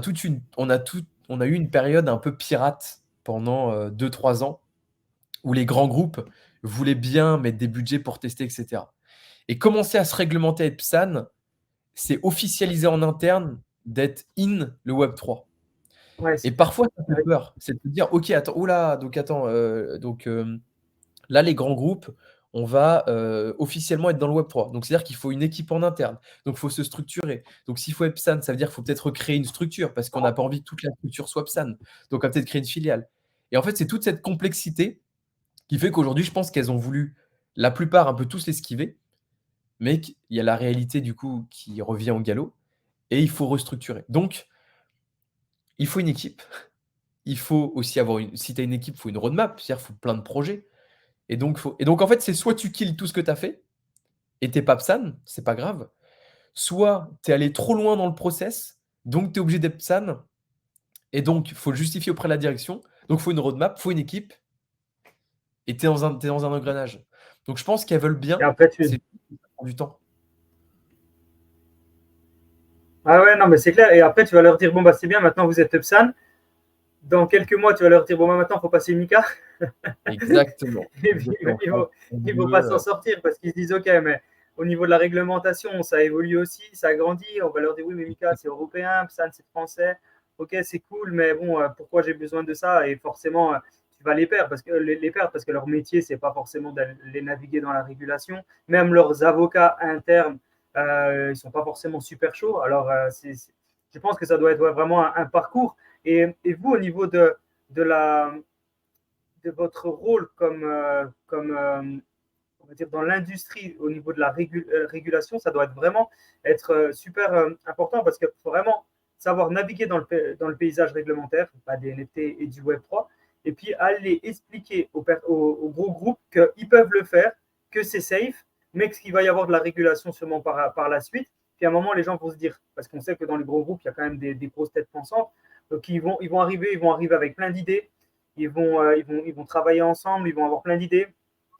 eu une période un peu pirate pendant, 2-3 ans où les grands groupes voulaient bien mettre des budgets pour tester et cetera et commencer à se réglementer avec PSAN, c'est officialiser en interne d'être in le Web 3 Ouais, et c'est clair. parfois ça fait Ouais. peur. C'est de se dire: «OK, attends, ouh là, donc attends, là, les grands groupes, on va, officiellement être dans le Web 3. Donc c'est-à-dire qu'il faut une équipe en interne, donc il faut se structurer. Donc s'il faut être PSAN, ça veut dire qu'il faut peut-être recréer une structure parce qu'on n'a pas envie que toute la structure soit PSAN. Donc on va peut-être créer une filiale et en fait, c'est toute cette complexité qui fait qu'aujourd'hui, je pense qu'elles ont voulu, la plupart, un peu tous l'esquiver, mais qu'il y a la réalité, du coup, qui revient au galop et il faut restructurer. Donc il faut une équipe, il faut aussi avoir une si tu as une équipe, il faut une roadmap, c'est-à-dire il faut plein de projets et donc en fait, c'est soit tu kills tout ce que tu as fait et tu es pas PSAN, c'est pas grave, soit tu es allé trop loin dans le process, donc tu es obligé d'être PSAN et donc il faut le justifier auprès de la direction, donc il faut une roadmap, il faut une équipe et tu es dans un engrenage. Donc je pense qu'elles veulent Et bien, après, c'est ça prend du temps. ah ouais, non, mais c'est clair. Et après, tu vas leur dire, bon, bah, c'est bien, maintenant vous êtes PSAN. Dans quelques mois, tu vas leur dire, bon, bah, maintenant, il faut passer Mika. Exactement, Et puis, exactement. ils vont pas s'en sortir parce qu'ils se disent, OK, mais au niveau de la réglementation, ça évolue aussi, ça grandit. On va leur dire, oui, mais Mika, c'est européen, PSAN, c'est français. OK, c'est cool, mais bon, pourquoi j'ai besoin de ça? Et forcément, tu vas les perdre parce que leur métier, c'est pas forcément d'aller naviguer dans la régulation. Même leurs avocats internes, ils sont pas forcément super chauds. Alors, je pense que ça doit être ouais, vraiment un parcours. Et vous, au niveau de la, de votre rôle on va dire dans l'industrie au niveau de la régulation, ça doit être vraiment être super important parce qu'il faut vraiment savoir naviguer dans le paysage réglementaire, pas des NFT et du Web 3, et puis aller expliquer aux gros groupes qu'ils peuvent le faire, que c'est safe, mais qu'il va y avoir de la régulation sûrement par la suite. Puis à un moment, les gens vont se dire, parce qu'on sait que dans les gros groupes, il y a quand même des grosses têtes pensantes, donc ils vont arriver avec plein d'idées, ils vont travailler ensemble, ils vont avoir plein d'idées.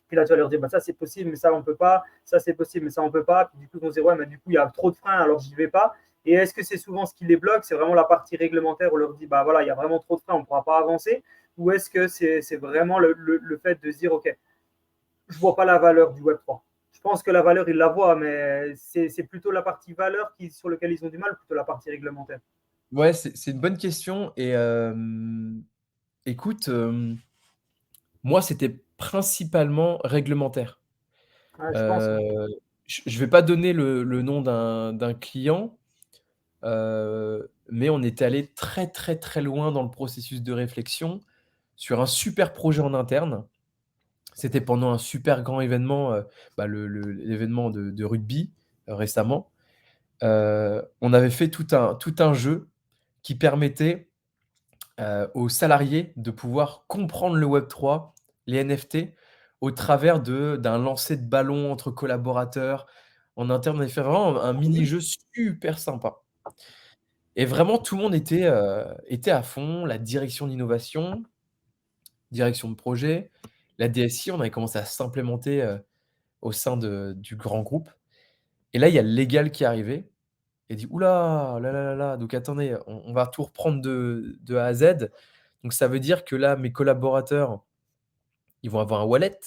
Puis là, tu vas leur dire, bah, ça c'est possible, mais ça on peut pas, ça c'est possible, mais ça on peut pas. Puis du coup, ils vont se dire, ouais, mais du coup, il y a trop de freins, alors j'y vais pas. Et est-ce que c'est souvent ce qui les bloque? C'est vraiment la partie réglementaire où on leur dit, bah voilà, il y a vraiment trop de freins, on ne pourra pas avancer. Ou est-ce que c'est vraiment le fait de se dire, ok, je vois pas la valeur du Web3. Je pense que la valeur, ils la voient, mais c'est plutôt la partie valeur sur laquelle ils ont du mal, plutôt la partie réglementaire. Ouais, c'est une bonne question. Et écoute, moi, c'était principalement réglementaire. Ouais, je pense. Je vais pas donner le nom d'un client, mais on est allé très, très, très loin dans le processus de réflexion sur un super projet en interne. C'était pendant un super grand événement, l'événement de rugby, récemment. On avait fait tout un jeu qui permettait, aux salariés de pouvoir comprendre le Web3, les NFT, au travers d'un lancer de ballon entre collaborateurs. En interne, on avait fait vraiment un mini-jeu super sympa. Et vraiment, tout le monde était à fond. La direction d'innovation, direction de projet, la DSI, on avait commencé à s'implémenter au sein du grand groupe. Et là, il y a le légal qui est arrivé et dit: «Ouh là, là là là là, donc attendez, on va tout reprendre de A à Z. Donc ça veut dire que là, mes collaborateurs, ils vont avoir un wallet.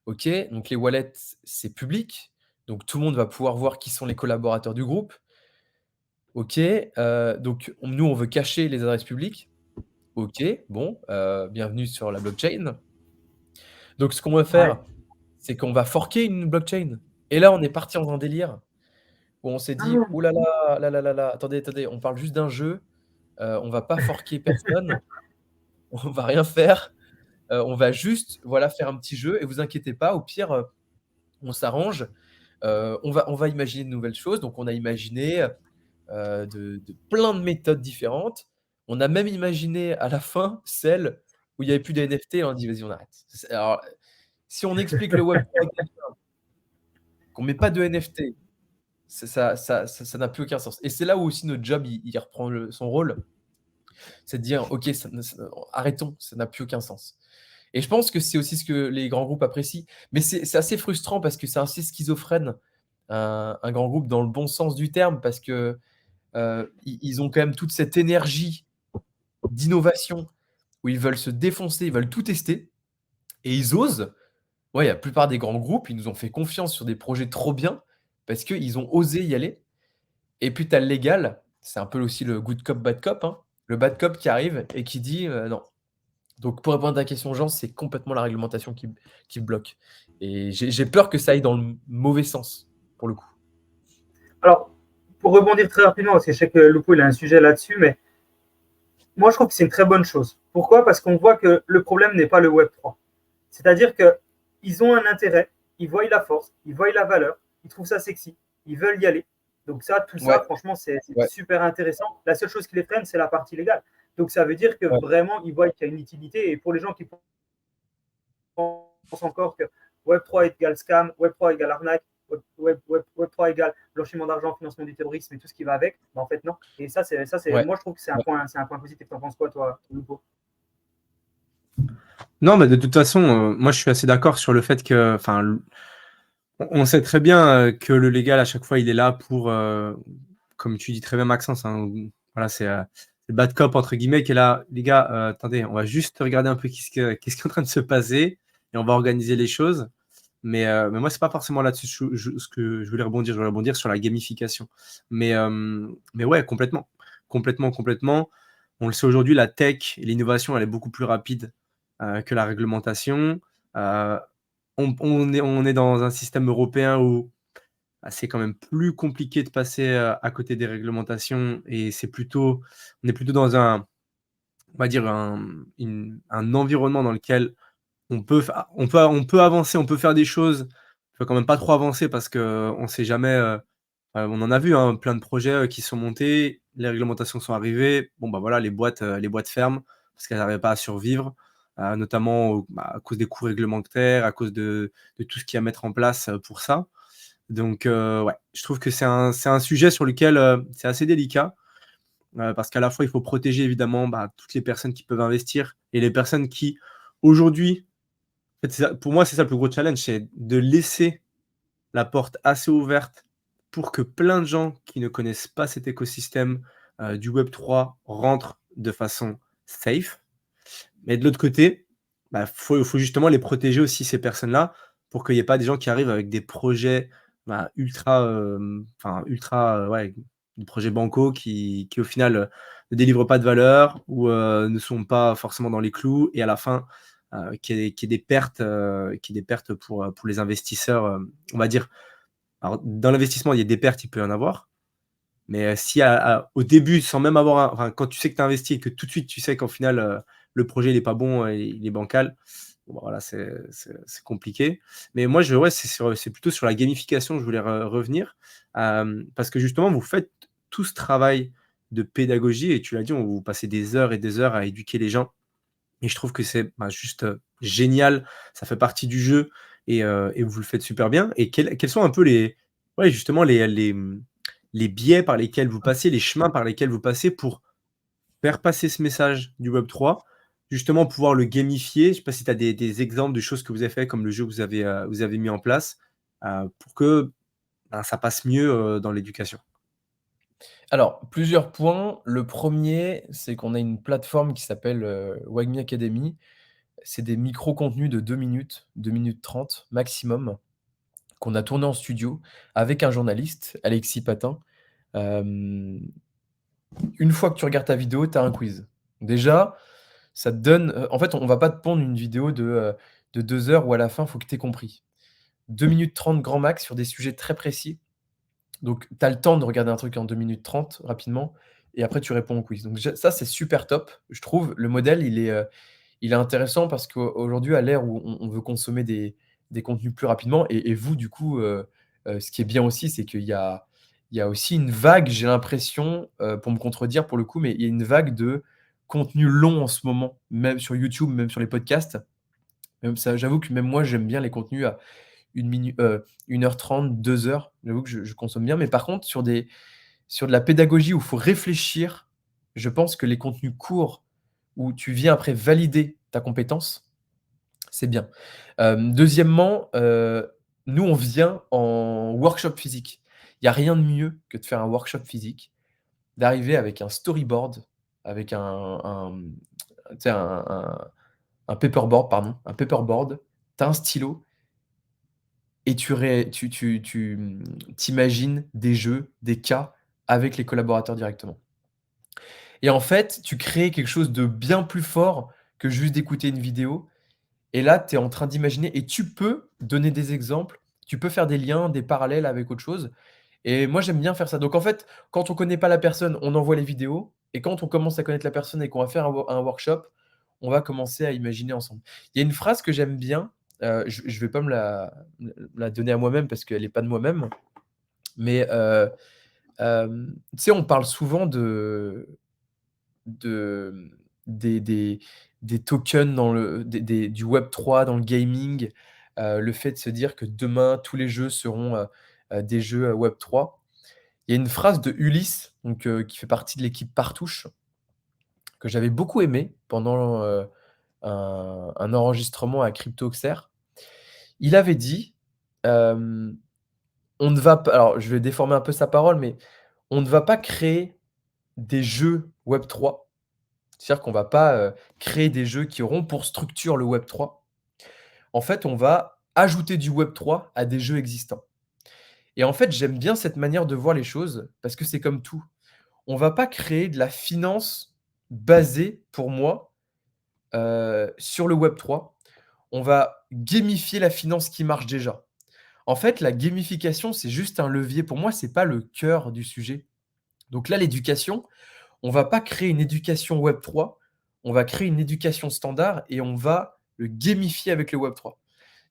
OK, donc les wallets, c'est public. Donc tout le monde va pouvoir voir qui sont les collaborateurs du groupe. OK, donc nous, on veut cacher les adresses publiques. OK, bon, bienvenue sur la blockchain. Donc ce qu'on va Ouais. faire, c'est qu'on va forquer une blockchain». Et là, on est parti dans un délire où on s'est dit: Ah, «Ouh là là, là là là là, attendez, attendez, on parle juste d'un jeu, on va pas forquer personne, on va rien faire, on va juste, voilà, faire un petit jeu et vous inquiétez pas, au pire, on s'arrange, on va imaginer de nouvelles choses». Donc on a imaginé, de plein de méthodes différentes. On a même imaginé à la fin celle où il y avait plus de NFT et on a dit: «Vas-y, on arrête». Alors, si on explique le Web3 à quelqu'un, qu'on met pas de NFT, ça n'a plus aucun sens. Et c'est là où aussi notre job, il reprend son rôle, c'est de dire: «OK, arrêtons, ça n'a plus aucun sens». Et je pense que c'est aussi ce que les grands groupes apprécient. Mais c'est assez frustrant parce que c'est assez schizophrène, un grand groupe dans le bon sens du terme, parce que, ils ont quand même toute cette énergie d'innovation où ils veulent se défoncer, ils veulent tout tester et ils osent. Ouais, la plupart des grands groupes, ils nous ont fait confiance sur des projets trop bien parce qu'ils ont osé y aller. Et puis tu as le légal, c'est un peu aussi le good cop, bad cop, hein. Le bad cop qui arrive et qui dit: «Non». Donc pour répondre à ta question, Jean, c'est complètement la réglementation qui bloque. Et j'ai peur que ça aille dans le mauvais sens, pour le coup. Alors, pour rebondir très rapidement, parce que je sais que Lupo il a un sujet là-dessus, mais moi je trouve que c'est une très bonne chose. Pourquoi? Parce qu'on voit que le problème n'est pas le Web3. C'est-à-dire qu'ils ont un intérêt, ils voient la force, ils voient la valeur, ils trouvent ça sexy, ils veulent y aller. Donc ça, tout ça, Ouais, franchement, c'est ouais, super intéressant. La seule chose qui les freine, c'est la partie légale. Donc ça veut dire que ouais. vraiment, ils voient qu'il y a une utilité. Et pour les gens qui pensent encore que Web3 égale scam, Web3 égale arnaque, Web3 égale blanchiment d'argent, financement du terrorisme et tout ce qui va avec, ben en fait, non. Et ça, Ouais, moi, je trouve que c'est ouais. un point positif. T'en penses quoi, toi, Lupo? Non, mais de toute façon, moi je suis assez d'accord sur le fait que, enfin, on sait très bien que le légal à chaque fois il est là pour, comme tu dis très bien Maxence, hein, voilà, c'est le bad cop entre guillemets qui est là, les gars, attendez, on va juste regarder un peu qu'est-ce qui est en train de se passer et on va organiser les choses. Mais moi c'est pas forcément là-dessus ce que je voulais rebondir. Je voulais rebondir sur la gamification. Mais ouais, complètement, complètement, complètement. On le sait aujourd'hui, la tech et l'innovation, elle est beaucoup plus rapide que la réglementation. Euh, on est dans un système européen où c'est quand même plus compliqué de passer à côté des réglementations et on est plutôt dans on va dire un environnement dans lequel on peut avancer, on peut faire des choses. Il faut quand même pas trop avancer parce qu'on sait jamais. On en a vu hein, plein de projets qui sont montés, les réglementations sont arrivées. Bon bah voilà, les boîtes ferment parce qu'elles n'arrivent pas à survivre. notamment à cause des coûts réglementaires, à cause de tout ce qu'il y a à mettre en place pour ça. Donc, ouais, je trouve que c'est un sujet sur lequel c'est assez délicat. Parce qu'à la fois, il faut protéger évidemment toutes les personnes qui peuvent investir et les personnes qui, aujourd'hui, en fait, pour moi, c'est ça le plus gros challenge, c'est de laisser la porte assez ouverte pour que plein de gens qui ne connaissent pas cet écosystème du Web3 rentrent de façon safe. Mais de l'autre côté, faut justement les protéger aussi, ces personnes-là, pour qu'il n'y ait pas des gens qui arrivent avec des projets ultra, ouais, des projets bancaux qui au final ne délivrent pas de valeur ou ne sont pas forcément dans les clous et à la fin qu'il y ait des pertes, pour les investisseurs, on va dire. Alors, dans l'investissement, il y a des pertes, il peut y en avoir. Mais si au début, sans même avoir quand tu sais que tu as investi et que tout de suite tu sais qu'au final le projet il est pas bon, il est bancal, bon, voilà, c'est compliqué. Mais moi, ouais, c'est plutôt sur la gamification que je voulais revenir, parce que justement, vous faites tout ce travail de pédagogie et tu l'as dit, vous passez des heures et des heures à éduquer les gens. Et je trouve que c'est juste génial. Ça fait partie du jeu et vous le faites super bien. Et quels sont un peu ouais, justement les biais par lesquels vous passez, les chemins par lesquels vous passez pour faire passer ce message du Web3, justement pouvoir le gamifier. Je ne sais pas si tu as des exemples de choses que vous avez fait, comme le jeu que vous avez mis en place, pour que ça passe mieux dans l'éducation. Alors, plusieurs points. Le premier, c'est qu'on a une plateforme qui s'appelle WAGMI Academy. C'est des micro-contenus de 2 minutes, 2 minutes 30 maximum, qu'on a tourné en studio avec un journaliste, Alexis Patin. Une fois que tu regardes ta vidéo, tu as un quiz. Déjà, ça te donne, en fait, on va pas te pondre une vidéo de 2 heures où à la fin, il faut que tu aies compris. 2 minutes 30 grand max sur des sujets très précis. Donc, tu as le temps de regarder un truc en 2 minutes 30 rapidement et après tu réponds au quiz. Donc ça, c'est super top, je trouve. Le modèle, il est intéressant parce qu'aujourd'hui, à l'ère où on veut consommer des contenus plus rapidement et vous, du coup, ce qui est bien aussi, c'est qu'il y a aussi une vague, j'ai l'impression, pour me contredire pour le coup, mais il y a une vague de contenu long en ce moment, même sur YouTube, même sur les podcasts. Même ça, j'avoue que même moi, j'aime bien les contenus à 1h30, 2 heures. J'avoue que je consomme bien. Mais par contre, sur de la pédagogie où il faut réfléchir, je pense que les contenus courts, où tu viens après valider ta compétence, c'est bien. Deuxièmement, nous, on vient en workshop physique. Il y a rien de mieux que de faire un workshop physique, d'arriver avec un storyboard, avec tu sais, un paperboard, pardon, un paperboard, tu as un stylo et t'imagines des jeux, des cas avec les collaborateurs directement. Et en fait, tu crées quelque chose de bien plus fort que juste d'écouter une vidéo. Et là, tu es en train d'imaginer et tu peux donner des exemples, tu peux faire des liens, des parallèles avec autre chose. Et moi, j'aime bien faire ça. Donc en fait, quand on connaît pas la personne, on envoie les vidéos. Et quand on commence à connaître la personne et qu'on va faire un workshop, on va commencer à imaginer ensemble. Il y a une phrase que j'aime bien, je ne vais pas me la donner à moi-même parce qu'elle n'est pas de moi-même. Mais tu sais, on parle souvent des tokens du Web3 dans le gaming, le fait de se dire que demain, tous les jeux seront des jeux Web3. Il y a une phrase de Ulysse, donc, qui fait partie de l'équipe Partouche, que j'avais beaucoup aimé pendant un enregistrement à CryptoXer. Il avait dit, on ne va pas, alors je vais déformer un peu sa parole, mais on ne va pas créer des jeux Web3. C'est-à-dire qu'on va pas créer des jeux qui auront pour structure le Web3. En fait, on va ajouter du Web3 à des jeux existants. Et en fait, j'aime bien cette manière de voir les choses parce que c'est comme tout. On va pas créer de la finance basée, pour moi, sur le Web3. On va gamifier la finance qui marche déjà. En fait, la gamification, c'est juste un levier. Pour moi, c'est pas le cœur du sujet. Donc là, l'éducation, on va pas créer une éducation Web3, on va créer une éducation standard et on va le gamifier avec le Web3.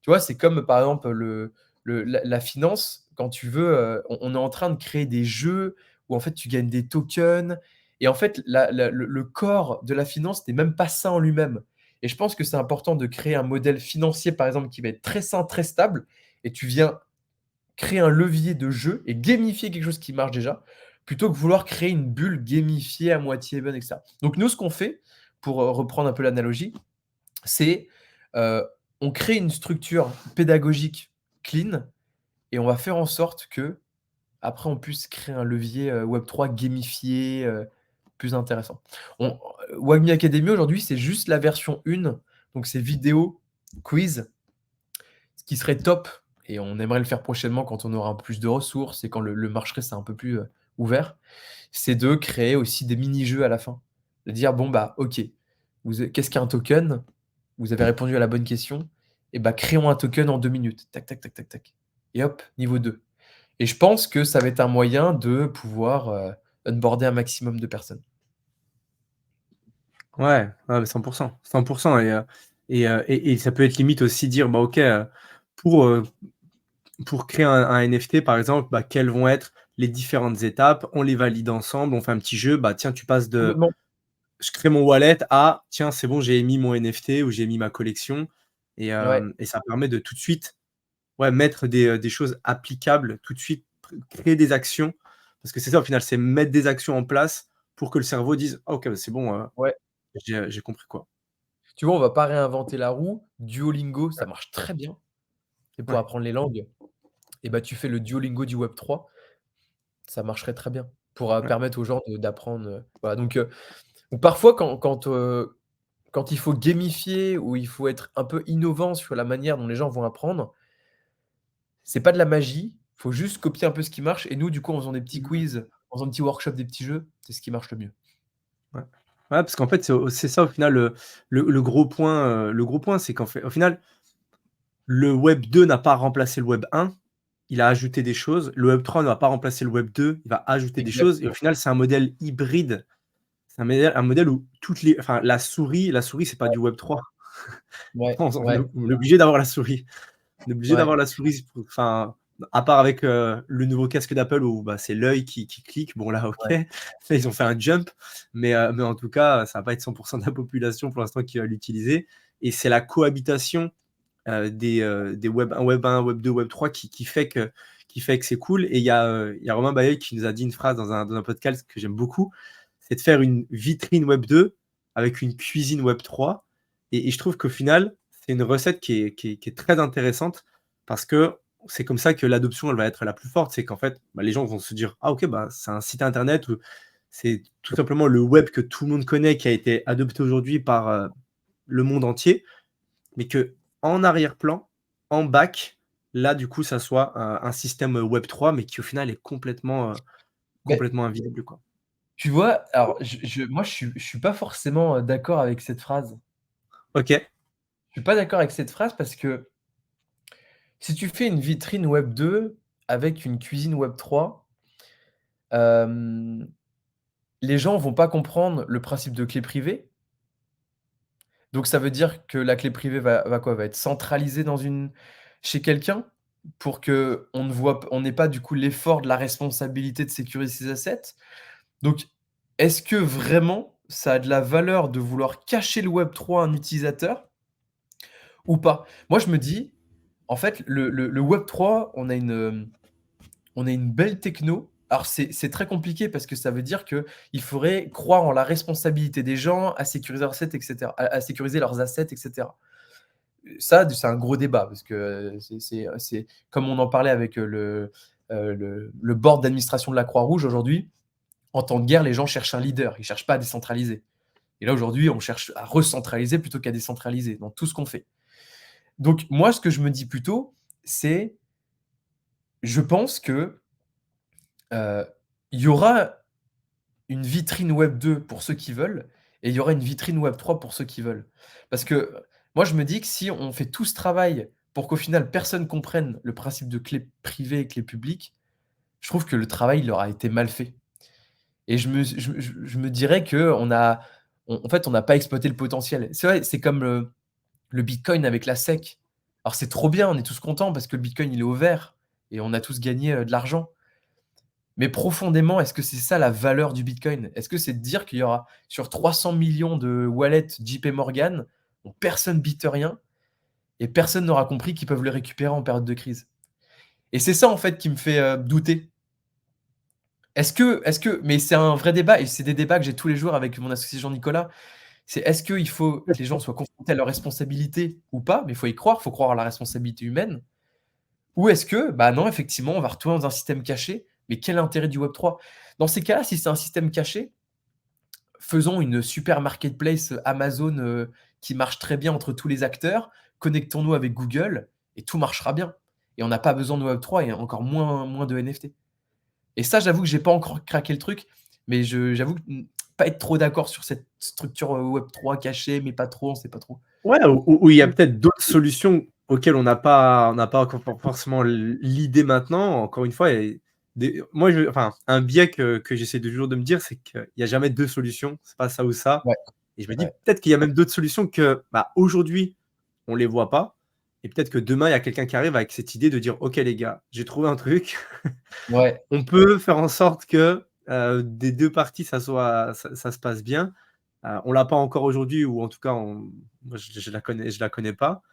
Tu vois, c'est comme par exemple la finance, quand tu veux, on est en train de créer des jeux où en fait tu gagnes des tokens et en fait le corps de la finance n'est même pas ça en lui-même. Et je pense que c'est important de créer un modèle financier, par exemple, qui va être très sain, très stable, et tu viens créer un levier de jeu et gamifier quelque chose qui marche déjà, plutôt que vouloir créer une bulle gamifiée à moitié bonne, etc. Donc nous, ce qu'on fait, pour reprendre un peu l'analogie, c'est on crée une structure pédagogique clean et on va faire en sorte que après on puisse créer un levier Web3 gamifié, plus intéressant. WAGMI Academy aujourd'hui, c'est juste la version 1, donc c'est vidéo, quiz, ce qui serait top, et on aimerait le faire prochainement quand on aura un peu plus de ressources et quand le marché sera un peu plus ouvert, c'est de créer aussi des mini-jeux à la fin. De dire, bon, bah, ok, qu'est-ce qu'un token? Vous avez répondu à la bonne question. Et bah, créons un token en 2 minutes. Tac, tac, tac, tac, tac. Et hop, niveau 2. Et je pense que ça va être un moyen de pouvoir onboarder un maximum de personnes. Ouais, ouais, mais 100 100 et ça peut être limite aussi dire, bah, OK, pour, pour créer un NFT, par exemple, bah, quelles vont être les différentes étapes? On les valide ensemble, on fait un petit jeu. Bah, tiens, tu passes de Complètement. je crée mon wallet à tiens, c'est bon, j'ai émis mon NFT ou j'ai émis ma collection Ouais. et ça permet de tout de suite, ouais, mettre des choses applicables tout de suite, créer des actions. Parce que c'est ça au final, c'est mettre des actions en place pour que le cerveau dise: «Ah OK, bah, c'est bon, Ouais. j'ai compris quoi». Tu vois, on va pas réinventer la roue. Duolingo, ça marche très bien. Et pour Ouais, apprendre les langues, et bah, tu fais le Duolingo du Web3, ça marcherait très bien. Pour ouais. permettre aux gens d'apprendre. Voilà, donc parfois, quand il faut gamifier ou il faut être un peu innovant sur la manière dont les gens vont apprendre, c'est pas de la magie, il faut juste copier un peu ce qui marche et nous, du coup, en faisant des petits Mmh. quiz, en faisant des petits workshops, des petits jeux, c'est ce qui marche le mieux. Ouais. Ouais, parce qu'en fait, c'est ça au final le gros point, c'est qu'en fait au final, le web 2 n'a pas remplacé le web 1, il a ajouté des choses. Le web 3 ne va pas remplacer le web 2, il va ajouter des choses et au Exactement. final, c'est un modèle hybride. C'est un modèle où toutes les enfin la souris, c'est pas Ouais, du web 3. ouais, On est ouais, on est obligé d'avoir la souris. On est obligé ouais, d'avoir la souris pour enfin, à part avec, le nouveau casque d'Apple où, bah, c'est l'œil qui clique. Bon là, OK, ouais. là, ils ont fait un jump, mais en tout cas, ça va pas être 100 de la population pour l'instant qui va l'utiliser et c'est la cohabitation, des web 1, web 2, web 3 qui fait que c'est cool et il y a Romain Bayeul qui nous a dit une phrase dans un podcast que j'aime beaucoup, c'est de faire une vitrine web 2 avec une cuisine web 3 et je trouve qu'au final, c'est une recette qui est très intéressante parce que c'est comme ça que l'adoption, elle va être la plus forte. C'est qu'en fait, bah, les gens vont se dire: «Ah OK, bah, c'est un site internet où c'est tout simplement le web que tout le monde connaît qui a été adopté aujourd'hui par, le monde entier», mais qu'en arrière-plan, en back, là, du coup, ça soit un système, web 3 mais qui au final est complètement, Beh, complètement invisible, quoi. tu vois, alors moi, je suis pas forcément, d'accord avec cette phrase. OK. Je suis pas d'accord avec cette phrase parce que si tu fais une vitrine web 2 avec une cuisine web 3, hem, les gens vont pas comprendre le principe de clé privée. Donc ça veut dire que la clé privée va quoi? Va être centralisée chez quelqu'un pour qu'on n'ait pas du coup l'effort de la responsabilité de sécuriser ses assets. Donc est-ce que vraiment ça a de la valeur de vouloir cacher le web 3 à un utilisateur ou pas? Moi je me dis, en fait le web 3, on a une belle techno. Alors c'est très compliqué parce que ça veut dire qu'il faudrait croire en la responsabilité des gens à sécuriser leurs assets et cetera, à sécuriser leurs assets et cetera. Ça, c'est un gros débat parce que c'est comme on en parlait avec, le board d'administration de la Croix-Rouge aujourd'hui, en temps de guerre, les gens cherchent un leader, ils cherchent pas à décentraliser. Et là, aujourd'hui, on cherche à recentraliser plutôt qu'à décentraliser dans tout ce qu'on fait. Donc moi, ce que je me dis plutôt, c'est je pense que, il y aura une vitrine web 2 pour ceux qui veulent et il y aura une vitrine web 3 pour ceux qui veulent. Parce que moi, je me dis que si on fait tout ce travail pour qu'au final personne comprenne le principe de clé privée et clé publique, je trouve que le travail, il aura été mal fait. Et je me dirais qu'on a en fait, on n'a pas exploité le potentiel. C'est vrai, c'est comme le bitcoin avec la SEC. Alors c'est trop bien, on est tous contents parce que le bitcoin, il est au vert et on a tous gagné, de l'argent. Mais profondément, est-ce que c'est ça la valeur du bitcoin? Est-ce que c'est de dire qu'il y aura sur 300 millions de wallets JP Morgan, Donc, personne bite rien et personne n'aura compris qu'ils peuvent le récupérer en période de crise. Et c'est ça, en fait, qui me fait douter. Mais c'est un vrai débat et c'est des débats que j'ai tous les jours avec mon associé Jean-Nicolas. C'est est-ce qu'il faut que les gens soient confrontés à leurs responsabilités ou pas, mais il faut y croire, il faut croire à la responsabilité humaine. Ou est-ce que, bah non, effectivement, on va retourner dans un système caché, mais quel est l'intérêt du Web3? Dans ces cas-là, si c'est un système caché, faisons une super marketplace Amazon qui marche très bien entre tous les acteurs, connectons-nous avec Google et tout marchera bien. Et on n'a pas besoin de Web3 et encore moins de NFT. Et ça, j'avoue que j'ai pas encore craqué le truc, mais j'avoue que pas être trop d'accord sur cette structure Web3 cachée, mais pas trop, on sait pas trop. Ouais, où il y a peut-être d'autres solutions auxquelles on n'a pas encore forcément l'idée maintenant. Encore une fois, moi, un biais que j'essaie toujours de me dire, c'est qu'il n'y a jamais deux solutions. C'est pas ça ou ça. Ouais. Et je me dis Ouais. peut-être qu'il y a même d'autres solutions que aujourd'hui, on les voit pas. Et peut-être que demain, il y a quelqu'un qui arrive avec cette idée de dire OK, les gars, j'ai trouvé un truc. Ouais. On peut faire en sorte que des deux parties, ça se passe bien. On l'a pas encore aujourd'hui, ou en tout cas, moi, je la connais pas.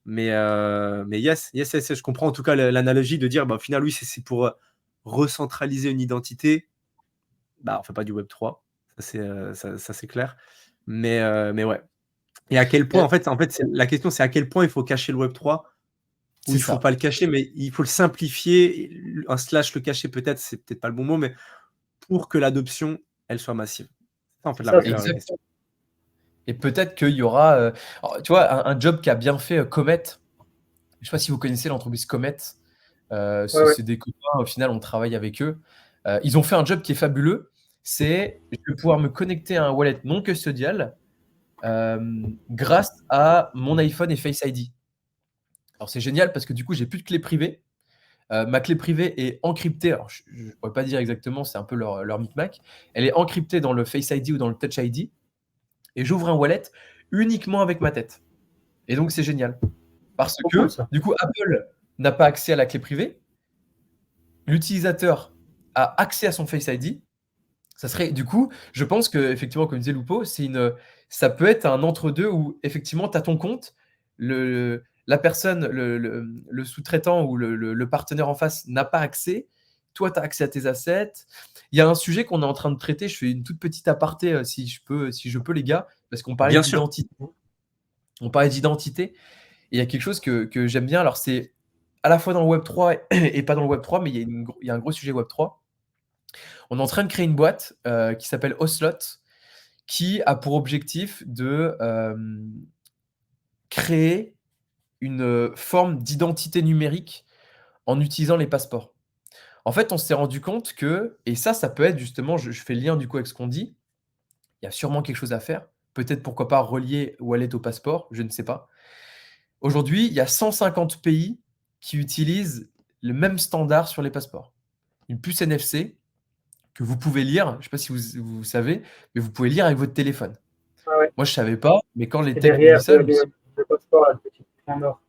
Mais yes, je comprends en tout cas l'analogie de dire, au final, oui, c'est pour recentraliser une identité. On fait pas du Web 3, ça c'est clair. Mais ouais. Et à quel point, en fait, la question, c'est à quel point il faut cacher le Web 3, ou C'est il faut ça. pas le cacher, mais il faut le simplifier, un slash le cacher peut-être, c'est peut-être pas le bon mot, mais pour que l'adoption, elle soit massive. Ça, en fait, la vraie question. Et peut-être qu'il y aura, tu vois, un job qui a bien fait Comet. Je sais pas si vous connaissez l'entreprise Comet. C'est des copains, au final, on travaille avec eux. Ils ont fait un job qui est fabuleux. C'est, je vais pouvoir me connecter à un wallet non custodial grâce à mon iPhone et Face ID. Alors, c'est génial parce que du coup, j'ai plus de clé privée. Ma clé privée est encryptée. Alors, je ne pourrais pas dire exactement, c'est un peu leur micmac. Elle est encryptée dans le Face ID ou dans le Touch ID. Et j'ouvre un wallet uniquement avec ma tête. Et donc, c'est génial. Parce que, du coup, Apple n'a pas accès à la clé privée. L'utilisateur a accès à son Face ID. Ça serait, du coup, je pense que, effectivement, comme disait Lupo, ça peut être un entre-deux où, effectivement, tu as ton compte, la personne, le sous-traitant ou le partenaire en face n'a pas accès. Toi, tu as accès à tes assets. Il y a un sujet qu'on est en train de traiter. Je fais une toute petite aparté, si je peux, les gars, parce qu'on parlait d'identité. On parlait d'identité. Et il y a quelque chose que j'aime bien. Alors, c'est à la fois dans le Web3 et pas dans le Web3, mais il y a un gros sujet Web3. On est en train de créer une boîte qui s'appelle Ocelot, qui a pour objectif de créer une forme d'identité numérique en utilisant les passeports. En fait, on s'est rendu compte que, et ça peut être justement, je fais le lien du coup avec ce qu'on dit, il y a sûrement quelque chose à faire. Peut-être pourquoi pas relier wallet au passeport, je ne sais pas. Aujourd'hui, il y a 150 pays qui utilisent le même standard sur les passeports. Une puce NFC que vous pouvez lire, je ne sais pas si vous savez, mais vous pouvez lire avec votre téléphone. Ah ouais. Moi, je ne savais pas, mais quand les techs m'ont dit ça, le passeport, le petit point d'or.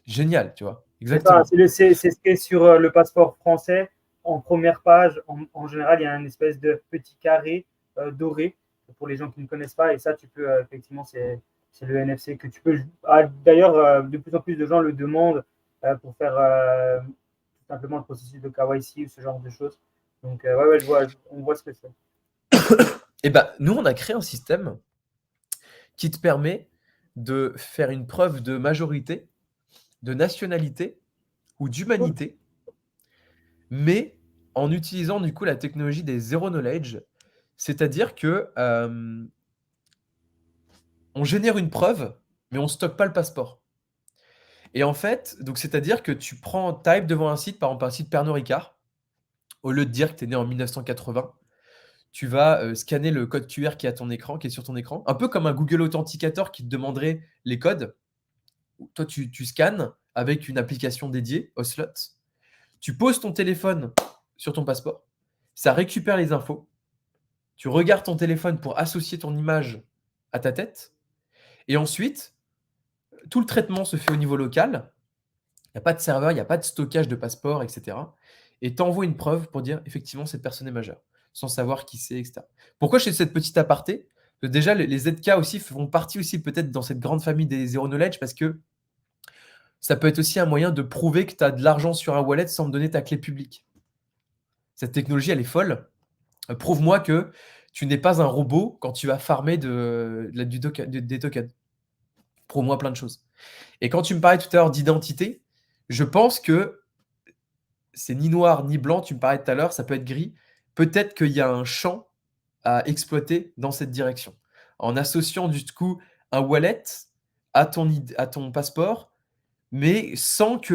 Génial, tu vois. Exactement. C'est ce qui est sur le passeport français. En première page, en général, il y a une espèce de petit carré doré pour les gens qui ne connaissent pas. Et ça, tu peux, effectivement, c'est le NFC que tu peux. D'ailleurs, de plus en plus de gens le demandent pour faire tout simplement le processus de KYC ou ce genre de choses. Donc, on voit ce que c'est. Et ben, nous, on a créé un système qui te permet de faire une preuve de majorité, de nationalité ou d'humanité, mais en utilisant du coup la technologie des zero knowledge, c'est-à-dire que on génère une preuve, mais on ne stocke pas le passeport. Et en fait, donc c'est-à-dire que tu type devant un site, par exemple un site Pernod Ricard, au lieu de dire que tu es né en 1980, tu vas scanner le code QR qui est sur ton écran, un peu comme un Google Authenticator qui te demanderait les codes. Toi, tu scannes avec une application dédiée, Ocelot. Tu poses ton téléphone sur ton passeport, ça récupère les infos. Tu regardes ton téléphone pour associer ton image à ta tête. Et ensuite, tout le traitement se fait au niveau local. Il n'y a pas de serveur, il n'y a pas de stockage de passeport, etc. Et tu envoies une preuve pour dire effectivement cette personne est majeure, sans savoir qui c'est, etc. Pourquoi je fais cette petite aparté? Déjà, les ZK aussi font partie aussi peut-être dans cette grande famille des zero knowledge parce que ça peut être aussi un moyen de prouver que tu as de l'argent sur un wallet sans me donner ta clé publique. Cette technologie, elle est folle. Prouve-moi que tu n'es pas un robot quand tu vas farmer des tokens. Prouve-moi plein de choses. Et quand tu me parlais tout à l'heure d'identité, je pense que c'est ni noir ni blanc, tu me parlais tout à l'heure, ça peut être gris. Peut-être qu'il y a un champ à exploiter dans cette direction. En associant du coup un wallet à ton passeport, mais sans que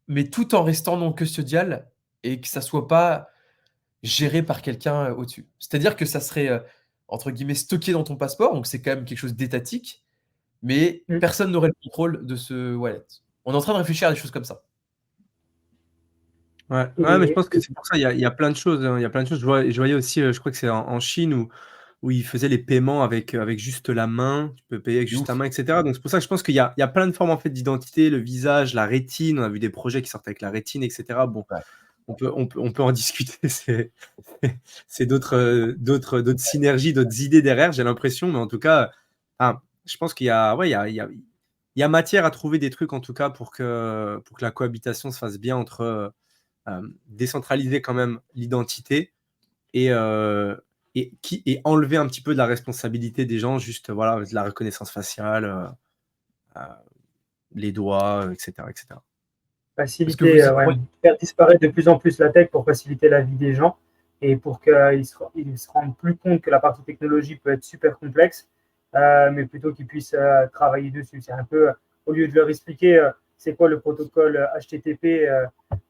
mais tout en restant non custodial et que ça soit pas géré par quelqu'un au-dessus. C'est-à-dire que ça serait entre guillemets stocké dans ton passeport, donc c'est quand même quelque chose d'étatique, mais personne n'aurait le contrôle de ce wallet. On est en train de réfléchir à des choses comme ça. Ouais, mais je pense que c'est pour ça, il y a plein de choses, hein. Il y a plein de choses. Je voyais aussi, je crois que c'est en Chine où ils faisaient les paiements avec juste la main. Tu peux payer avec juste ta main, etc. Donc c'est pour ça que je pense qu'il y a plein de formes en fait d'identité, le visage, la rétine. On a vu des projets qui sortent avec la rétine, etc. Bon, Ouais. on peut en discuter. C'est d'autres synergies, d'autres idées derrière, j'ai l'impression. Mais en tout cas, je pense qu'il y a, ouais, il y a matière à trouver des trucs en tout cas pour que la cohabitation se fasse bien entre décentraliser quand même l'identité et enlever un petit peu de la responsabilité des gens, juste voilà, de la reconnaissance faciale, les doigts, etc. etc. Faciliter, faire disparaître de plus en plus la tech pour faciliter la vie des gens et pour qu'ils se rendent plus compte que la partie technologie peut être super complexe, mais plutôt qu'ils puissent travailler dessus. C'est un peu, au lieu de leur expliquer c'est quoi le protocole HTTP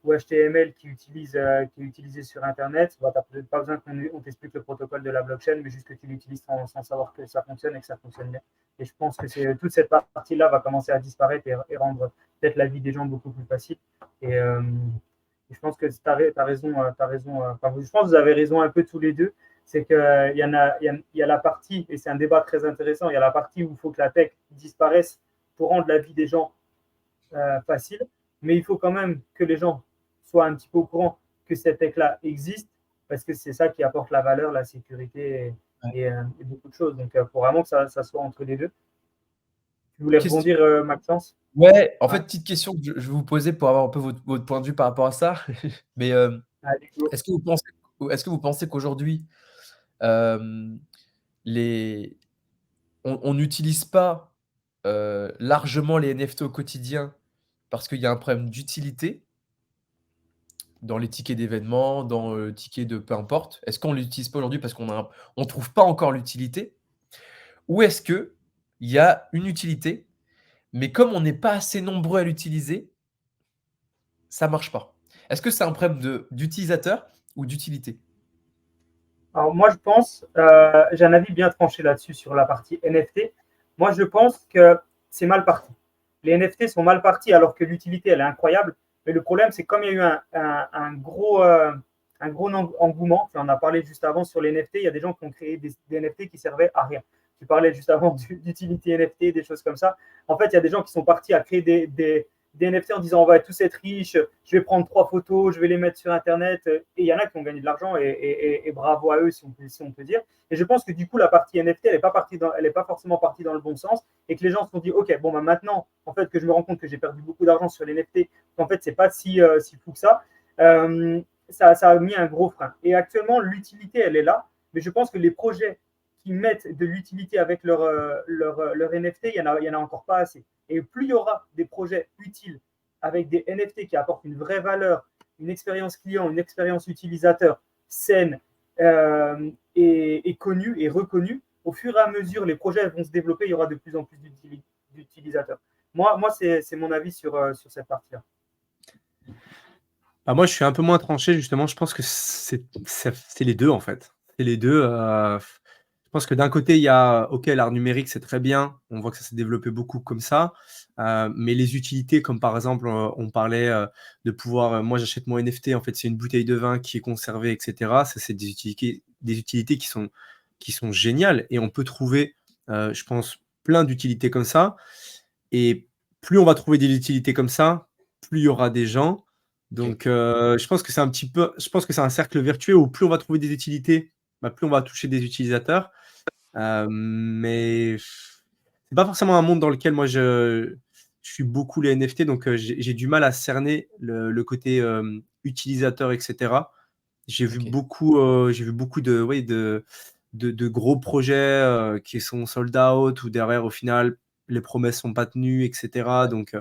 ou HTML qui est utilisé sur Internet, tu n'as peut-être pas besoin qu'on t'explique le protocole de la blockchain, mais juste que tu l'utilises sans savoir que ça fonctionne et que ça fonctionne bien. Et je pense que toute cette partie-là va commencer à disparaître et rendre peut-être la vie des gens beaucoup plus facile. Et je pense que tu as raison. Je pense que vous avez raison un peu tous les deux. C'est qu'il y a la partie, et c'est un débat très intéressant, il y a la partie où il faut que la tech disparaisse pour rendre la vie des gens facile, mais il faut quand même que les gens soient un petit peu au courant que cette tech-là existe, parce que c'est ça qui apporte la valeur, la sécurité et beaucoup de choses. Donc, il faut vraiment que ça soit entre les deux. Tu voulais rebondir, Maxence? Ouais, en fait, petite question que je vais vous poser pour avoir un peu votre point de vue par rapport à ça. Mais est-ce que vous pensez qu'aujourd'hui, on n'utilise pas largement les NFT au quotidien parce qu'il y a un problème d'utilité dans les tickets d'événements, dans le ticket de peu importe? Est-ce qu'on ne l'utilise pas aujourd'hui parce qu'on ne trouve pas encore l'utilité? Ou est-ce qu'il y a une utilité, mais comme on n'est pas assez nombreux à l'utiliser, ça ne marche pas? Est-ce que c'est un problème d'utilisateur ou d'utilité? Alors moi, je pense, j'ai un avis bien tranché là-dessus sur la partie NFT. Moi, je pense que c'est mal parti. Les NFT sont mal partis alors que l'utilité, elle est incroyable. Mais le problème, c'est comme il y a eu un gros engouement, on en a parlé juste avant sur les NFT, il y a des gens qui ont créé des NFT qui servaient à rien. Tu parlais juste avant d'utilité NFT, des choses comme ça. En fait, il y a des gens qui sont partis à créer des NFT en disant on va tous être riches, je vais prendre 3 photos, je vais les mettre sur Internet. Et il y en a qui ont gagné de l'argent et bravo à eux si on peut dire. Et je pense que du coup, la partie NFT, elle n'est pas forcément partie dans le bon sens et que les gens se sont dit ok, bon, bah, maintenant, en fait, que je me rends compte que j'ai perdu beaucoup d'argent sur les NFT, qu'en fait, c'est pas si fou que ça. Ça a mis un gros frein. Et actuellement, l'utilité, elle est là, mais je pense que les projets qui mettent de l'utilité avec leur NFT, il y en a encore pas assez. Et plus il y aura des projets utiles avec des NFT qui apportent une vraie valeur, une expérience client, une expérience utilisateur saine et connue et reconnue, au fur et à mesure, les projets vont se développer, il y aura de plus en plus d'utilisateurs. Moi c'est mon avis sur cette partie-là. Moi, je suis un peu moins tranché, justement. Je pense que c'est les deux, en fait. C'est les deux. Je pense que d'un côté, il y a, OK, l'art numérique, c'est très bien. On voit que ça s'est développé beaucoup comme ça. Mais les utilités, comme par exemple, on parlait de pouvoir, moi, j'achète mon NFT, en fait, c'est une bouteille de vin qui est conservée, etc. Ça, c'est des utilités qui sont géniales. Et on peut trouver, je pense, plein d'utilités comme ça. Et plus on va trouver des utilités comme ça, plus il y aura des gens. Donc, je pense que c'est un cercle vertueux où plus on va trouver des utilités, plus on va toucher des utilisateurs. Mais c'est pas forcément un monde dans lequel moi je suis beaucoup les NFT, donc j'ai du mal à cerner le côté utilisateur, etc. J'ai vu Ok. beaucoup, de gros projets qui sont sold out, ou derrière, au final, les promesses sont pas tenues, etc. Donc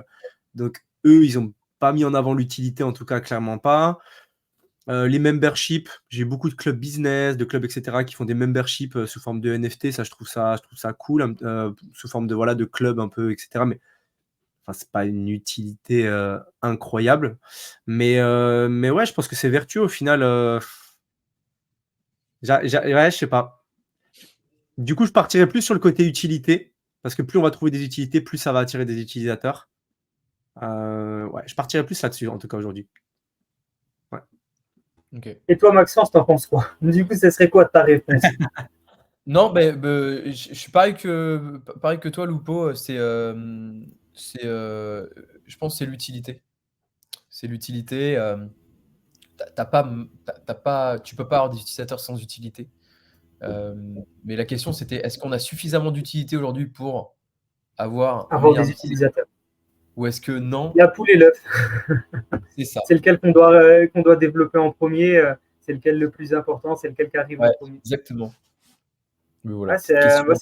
eux, ils ont pas mis en avant l'utilité, en tout cas, clairement pas. Les memberships, j'ai beaucoup de clubs business, de clubs, etc., qui font des memberships sous forme de NFT. Ça, je trouve ça cool, sous forme de, voilà, de clubs un peu, etc. Mais enfin, c'est pas une utilité incroyable. Mais ouais, je pense que c'est vertueux au final. Ouais, je sais pas. Du coup, je partirais plus sur le côté utilité, parce que plus on va trouver des utilités, plus ça va attirer des utilisateurs. Ouais, je partirais plus là-dessus, en tout cas, aujourd'hui. Ouais. Ok. Et toi, Maxence, t'en penses quoi? Du coup, ce serait quoi ta réponse? Non, mais je suis pareil que toi, Lupo. Je pense que c'est l'utilité. C'est l'utilité. Tu peux pas avoir des utilisateurs sans utilité. Mais la question, c'était est-ce qu'on a suffisamment d'utilité aujourd'hui pour avoir un Avoir milliard des d'utilisateurs? utilisateurs. Ou est-ce que non? Il y a poule et l'œuf. C'est ça. C'est lequel qu'on doit développer en premier, c'est lequel le plus important, c'est lequel qui arrive en Ouais, premier. exactement. Mais Ah, voilà, cette question.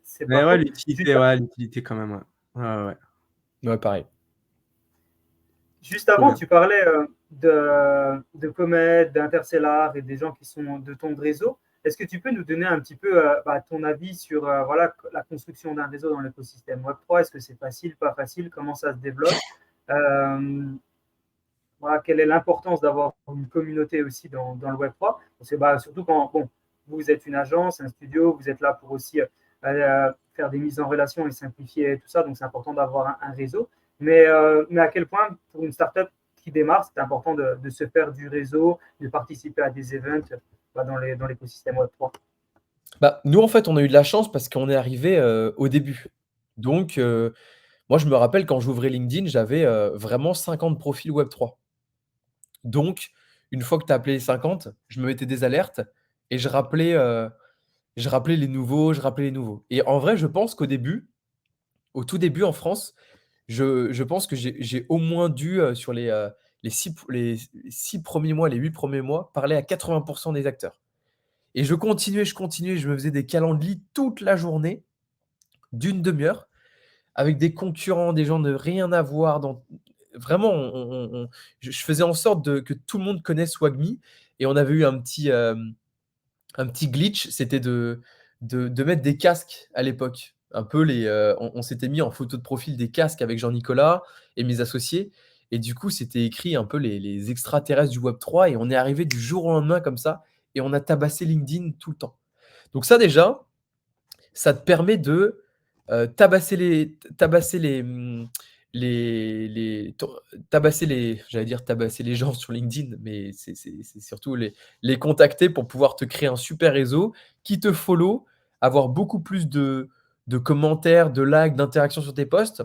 c'est pas Mais ouais, faux. Juste, l'utilité quand même. Ouais, ouais, ouais. Ouais, pareil. juste Trop avant, bien. tu parlais de Comet, d'Interstellar et des gens qui sont de ton réseau. Est-ce que tu peux nous donner un petit peu ton avis sur voilà, la construction d'un réseau dans l'écosystème Web3? Est-ce que c'est facile, pas facile? Comment ça se développe? Euh, Voilà, quelle est l'importance d'avoir une communauté aussi dans le Web3? Parce que surtout quand bon, vous êtes une agence, un studio, vous êtes là pour aussi faire des mises en relation et simplifier tout ça, donc c'est important d'avoir un réseau. Mais à quel point, pour une startup qui démarre, c'est important de se faire du réseau, de participer à des events dans l'écosystème Web3? Bah, nous, en fait, on a eu de la chance parce qu'on est arrivé au début. Donc, moi, je me rappelle quand j'ouvrais LinkedIn, j'avais vraiment 50 profils Web3. Donc, une fois que tu as appelé les 50, je me mettais des alertes et je rappelais les nouveaux, je rappelais les nouveaux. Et en vrai, je pense qu'au début, au tout début en France, je pense que j'ai au moins dû, sur les 6 premiers mois, les 8 premiers mois, parler à 80 des acteurs. Et je continuais, je me faisais des calendriers toute la journée, d'une demi-heure, avec des concurrents, des gens de rien à voir. Vraiment, je faisais en sorte que tout le monde connaisse Swagme. Et on avait eu un petit glitch, c'était de mettre des casques à l'époque. Un peu on s'était mis en photo de profil des casques avec Jean-Nicolas et mes associés. Et du coup, c'était écrit un peu les extraterrestres du Web3. Et on est arrivé du jour au lendemain comme ça. Et on a tabassé LinkedIn tout le temps. Donc ça déjà, ça te permet de tabasser j'allais dire tabasser les gens sur LinkedIn, mais c'est surtout les contacter pour pouvoir te créer un super réseau qui te follow, avoir beaucoup plus de commentaires, de likes, d'interactions sur tes posts,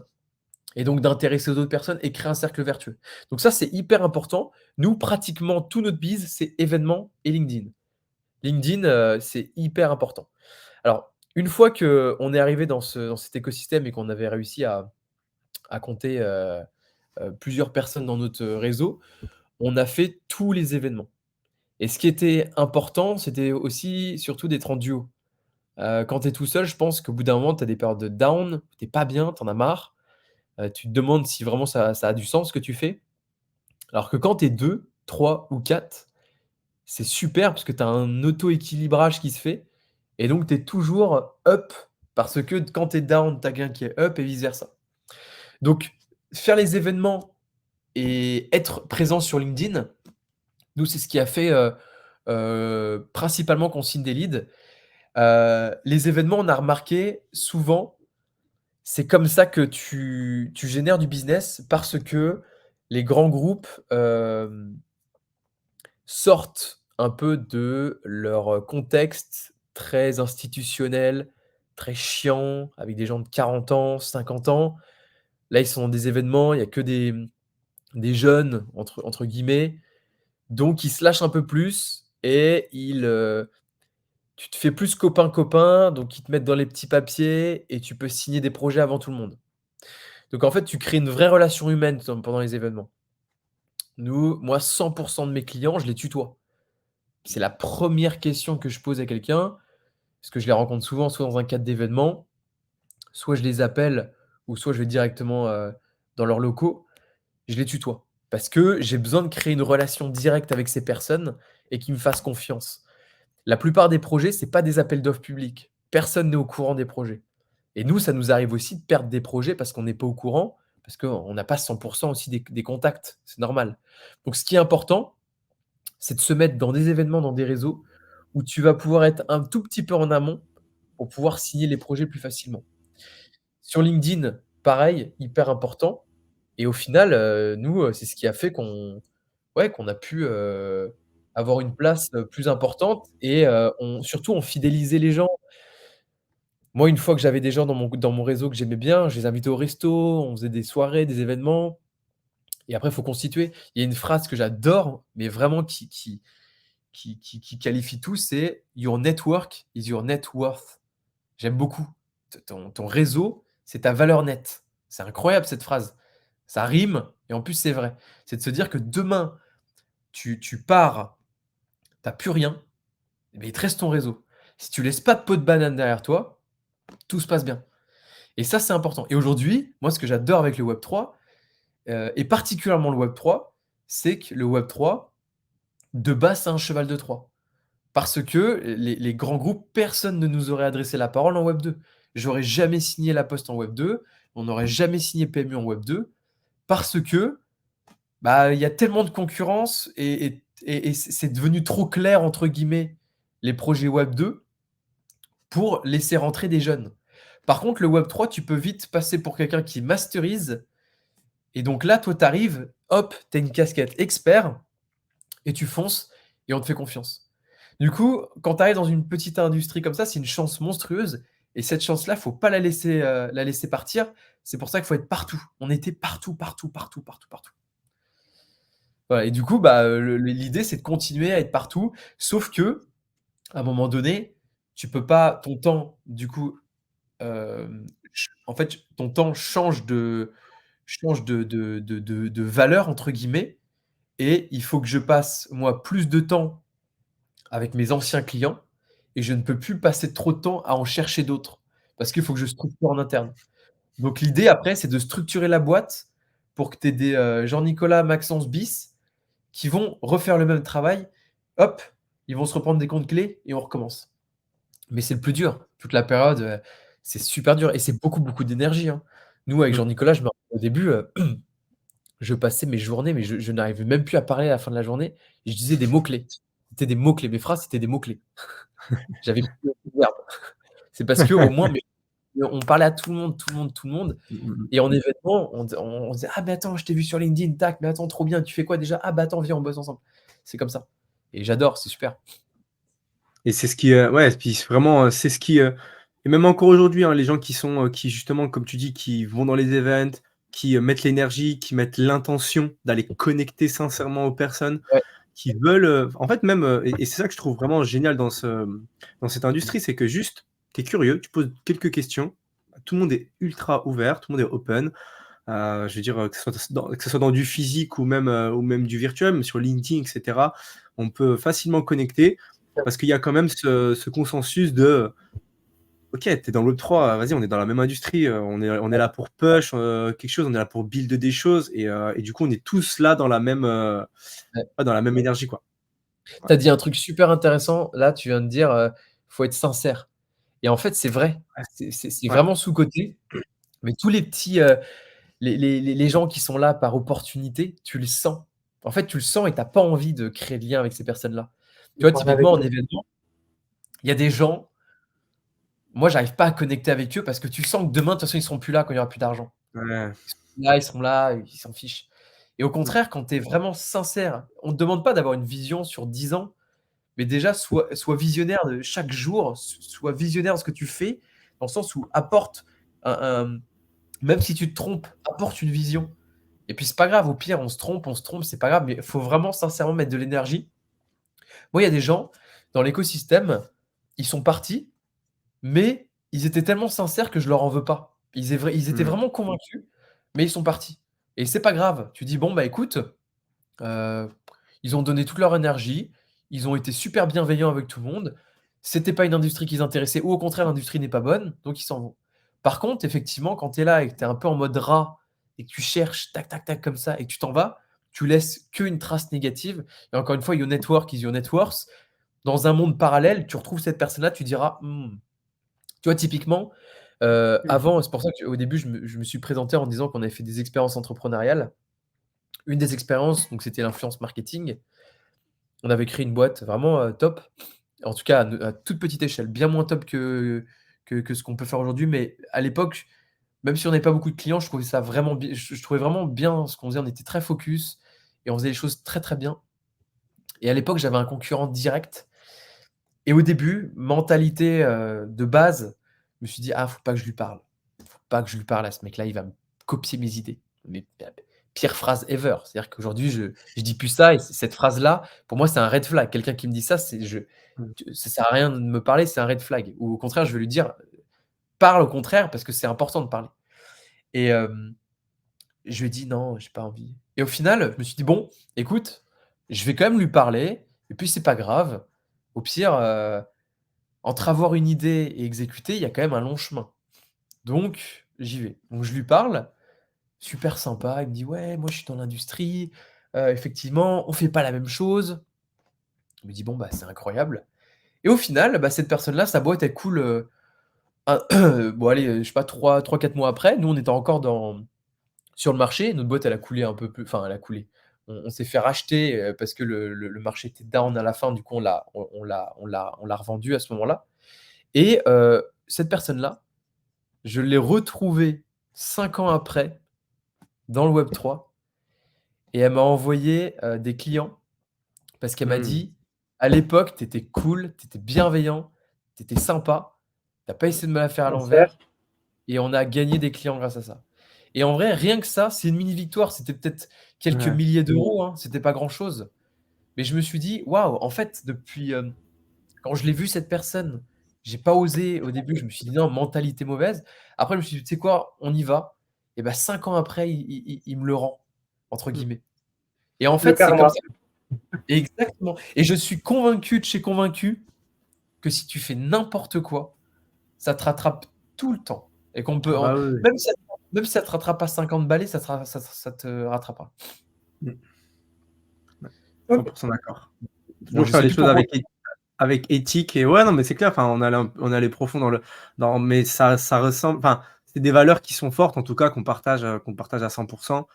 et donc d'intéresser d'autres personnes et créer un cercle vertueux. Donc ça, c'est hyper important. Nous, pratiquement tout notre biz, c'est événements et LinkedIn. LinkedIn, c'est hyper important. Alors, une fois qu'on est arrivé dans cet écosystème et qu'on avait réussi à compter plusieurs personnes dans notre réseau, on a fait tous les événements. Et ce qui était important, c'était aussi surtout d'être en duo. Quand tu es tout seul, je pense qu'au bout d'un moment, tu as des périodes de down, tu n'es pas bien, tu en as marre, tu te demandes si vraiment ça a du sens ce que tu fais. Alors que quand tu es 2, 3 ou 4, c'est super parce que tu as un auto-équilibrage qui se fait et donc tu es toujours up parce que quand tu es down, tu as quelqu'un qui est up et vice-versa. Donc, faire les événements et être présent sur LinkedIn, nous, c'est ce qui a fait principalement qu'on signe des leads. Les événements, on a remarqué souvent, c'est comme ça que tu génères du business parce que les grands groupes sortent un peu de leur contexte très institutionnel, très chiant, avec des gens de 40 ans, 50 ans. Là, ils sont dans des événements, il n'y a que des jeunes, entre guillemets, donc ils se lâchent un peu plus et Tu te fais plus copain-copain, donc ils te mettent dans les petits papiers et tu peux signer des projets avant tout le monde. Donc en fait, tu crées une vraie relation humaine pendant les événements. Moi, 100 de mes clients, je les tutoie. C'est la première question que je pose à quelqu'un, parce que je les rencontre souvent, soit dans un cadre d'événement, soit je les appelle ou soit je vais directement, dans leurs locaux. Je les tutoie parce que j'ai besoin de créer une relation directe avec ces personnes et qu'ils me fassent confiance. La plupart des projets, c'est pas des appels d'offres publics. Personne n'est au courant des projets et nous, ça nous arrive aussi de perdre des projets parce qu'on n'est pas au courant, parce qu'on n'a pas 100 aussi des contacts, c'est normal. Donc ce qui est important, c'est de se mettre dans des événements, dans des réseaux où tu vas pouvoir être un tout petit peu en amont pour pouvoir signer les projets plus facilement. Sur LinkedIn, pareil, hyper important et au final, nous, c'est ce qui a fait qu'on a pu, avoir une place, plus importante et on fidélisait les gens. Moi, une fois que j'avais des gens dans mon réseau que j'aimais bien, je les invitais au resto, on faisait des soirées, des événements et après il faut constituer. Il y a une phrase que j'adore, mais vraiment qui qualifie tout, c'est: «Your network is your net worth». J'aime beaucoup. Ton réseau, c'est ta valeur nette. C'est incroyable cette phrase. Ça rime et en plus c'est vrai. C'est de se dire que demain, tu pars, tu as plus rien, mais il te reste ton réseau. Si tu laisses pas de peau de banane derrière toi, tout se passe bien et ça, c'est important et aujourd'hui, moi, ce que j'adore avec le Web3, et particulièrement le Web3, c'est que le Web3, de base, c'est un cheval de Troie. Parce que les grands groupes, personne ne nous aurait adressé la parole en Web2. J'aurais jamais signé La Poste en Web2, on n'aurait jamais signé PMU en Web2 parce que, bah, il y a tellement de concurrence et c'est devenu trop «clair» entre guillemets, les projets Web2 pour laisser rentrer des jeunes. Par contre, le Web3, tu peux vite passer pour quelqu'un qui masterise et donc là, toi, tu arrives, hop, tu as une casquette expert et tu fonces et on te fait confiance. Du coup, quand tu arrives dans une petite industrie comme ça, c'est une chance monstrueuse et cette chance-là, faut pas la laisser partir. C'est pour ça qu'il faut être partout. On était partout, partout, partout, partout, partout. Voilà et du coup, bah, l'idée, c'est de continuer à être partout, sauf qu'à un moment donné, tu peux pas ton temps, du coup, en fait, ton temps change de «valeur» entre guillemets et il faut que je passe, moi, plus de temps avec mes anciens clients et je ne peux plus passer trop de temps à en chercher d'autres parce qu'il faut que je structure en interne. Donc l'idée après, c'est de structurer la boîte pour que tu aies des, Jean-Nicolas, Maxence, Bis qui vont refaire le même travail. Hop, ils vont se reprendre des comptes clés et on recommence. Mais c'est le plus dur. Toute la période, c'est super dur et c'est beaucoup, beaucoup d'énergie, hein. Nous, avec Mmh. Jean-Nicolas, je me rappelle au début, je passais mes journées, mais je n'arrivais même plus à parler à la fin de la journée et je disais des mots-clés. C'était des mots-clés. Mes phrases, c'était des mots-clés. J'avais plus de verbe. C'est parce qu'au moins, mais on parlait à tout le monde, tout le monde, tout le monde Mmh mh. et en événement, on disait: «Ah, mais attends, je t'ai vu sur LinkedIn, tac, mais attends, trop bien, tu fais quoi déjà? Ah, bah, attends, viens, on bosse ensemble». C'est comme ça et j'adore, c'est super. Et c'est ce qui, ouais, et puis vraiment, c'est ce qui, et même encore aujourd'hui, hein, les gens qui sont, qui justement, comme tu dis, qui vont dans les events, qui, mettent l'énergie, qui mettent l'intention d'aller connecter sincèrement aux personnes, Ouais, qui veulent, en fait même, et c'est ça que je trouve vraiment génial dans cette industrie, c'est que juste, tu es curieux, tu poses quelques questions, tout le monde est ultra ouvert, tout le monde est open. Je veux dire, que ce soit dans du physique ou même du virtuel, mais sur LinkedIn et cetera, on peut facilement connecter parce qu'il y a quand même ce consensus de: «OK, tu es dans le Web3, vas-y, on est dans la même industrie, on est là pour push, quelque chose, on est là pour build des choses» et du coup, on est tous là dans la même, ouais. ouais, dans la même énergie, quoi. Ouais. Tu as dit un truc super intéressant, là, tu viens de dire, faut être sincère et en fait, c'est vrai. Ouais, C'est ouais, vraiment sous-coté, mais tous les petits, les gens qui sont là par opportunité, tu le sens. En fait, tu le sens et tu as pas envie de créer de lien avec ces personnes-là. Tu Ils vois, font rien avec typiquement en eux. événement, il y a des gens, moi, j'arrive pas à connecter avec eux parce que tu sens que demain, de toute façon, ils seront plus là quand il y aura plus d'argent. ouais. Là, ils seront là, ils s'en fichent et au Mmh. contraire, quand tu es vraiment sincère, on te demande pas d'avoir une vision sur 10 ans, mais déjà sois visionnaire de chaque jour, sois visionnaire de ce que tu fais, dans le sens où apporte un même si tu te trompes, apporte une vision et puis c'est pas grave, au pire, on se trompe, c'est pas grave, mais il faut vraiment sincèrement mettre de l'énergie. Moi, il y a des gens dans l'écosystème, ils sont partis, mais ils étaient tellement sincères que je leur en veux pas. Ils étaient Mmh. vraiment convaincus, mais ils sont partis et c'est pas grave. Tu dis: «Bon, bah, écoute, heu, ils ont donné toute leur énergie, ils ont été super bienveillants avec tout le monde. C'était pas une industrie qui les intéressait ou au contraire l'industrie n'est pas bonne, donc ils s'en vont». Par contre, effectivement, quand tu es là et que tu es un peu en mode rat et que tu cherches tac, tac, tac comme ça et que tu t'en vas, tu laisses qu'une trace négative et encore une fois, your network is your net worth. Dans un monde parallèle, tu retrouves cette personne-là, tu diras: «Mmh». Tu vois, typiquement, avant, c'est pour ça qu'au début, je me suis présenté en disant qu'on avait fait des expériences entrepreneuriales. Une des expériences, donc c'était l'influence marketing. On avait créé une boîte vraiment, top. En tout cas, à toute petite échelle, bien moins top que ce qu'on peut faire aujourd'hui. Mais à l'époque, même si on n'avait pas beaucoup de clients, je trouvais ça vraiment je trouvais vraiment bien ce qu'on faisait. On était très focus et on faisait les choses très, très bien. Et à l'époque, j'avais un concurrent direct et au début, mentalité, de base, je me suis dit: «Ah, faut pas que je lui parle. Faut pas que je lui parle à ce mec-là, il va me copier mes idées». Mais pire phrase ever. C'est-à-dire qu'aujourd'hui, je dis plus ça et cette phrase-là, pour moi, c'est un red flag. Quelqu'un qui me dit ça, Mmh. ça sert à rien de me parler, c'est un red flag. Ou au contraire, je vais lui dire: «Parle au contraire parce que c'est important de parler». Et je lui ai dit: «Non, j'ai pas envie». Et au final, je me suis dit: «Bon, écoute, je vais quand même lui parler et puis c'est pas grave. Au pire, entre avoir une idée et exécuter, il y a quand même un long chemin. Donc j'y vais». Donc je lui parle, super sympa, il me dit: «Ouais, moi je suis dans l'industrie, effectivement, on fait pas la même chose». Je me dis: «Bon, bah, c'est incroyable». Et au final, bah, cette personne-là, sa boîte, elle coule, un bon allez, je sais pas 3-4 mois après. Nous, on était encore sur le marché. Notre boîte, elle a coulé un peu plus enfin, elle a coulé. On s'est fait racheter, parce que le marché était down à la fin. Du coup, on l'a revendu à ce moment-là. Et cette personne-là, je l'ai retrouvée 5 ans après dans le web 3 et elle m'a envoyé, des clients parce qu'elle m'a Mmh. dit: «À l'époque, tu étais cool, tu étais bienveillant, tu étais sympa, tu as pas essayé de me la faire à l'envers et on a gagné des clients grâce à ça». Et en vrai, rien que ça, c'est une mini victoire. C'était peut-être quelques Ouais. milliers d'euros, hein, c'était pas grand-chose. Mais je me suis dit: «Waouh, en fait, depuis, quand je l'ai vu cette personne, j'ai pas osé au début, je me suis dit: «Non, mentalité mauvaise». Après, je me suis dit: «Tu sais quoi? On y va» et bah, 5 ans après, il me le rend, entre Mmh. guillemets. Et en Le fait, c'est comme karma. ça. Exactement. Et je suis convaincu de chez convaincu que si tu fais n'importe quoi, ça te rattrape tout le temps et qu'on peut Ah en bah, oui, oui. même si ça te rattrape à 50 balais, ça te rattrapera. Mmh. Ouais, Ok. 100 d'accord. Bon, Toujours je faire sais les plus choses pourquoi. avec éthique et ouais, non, mais c'est clair, enfin, on est allé profond mais ça ressemble enfin, c'est des valeurs qui sont fortes, en tout cas, qu'on partage à 100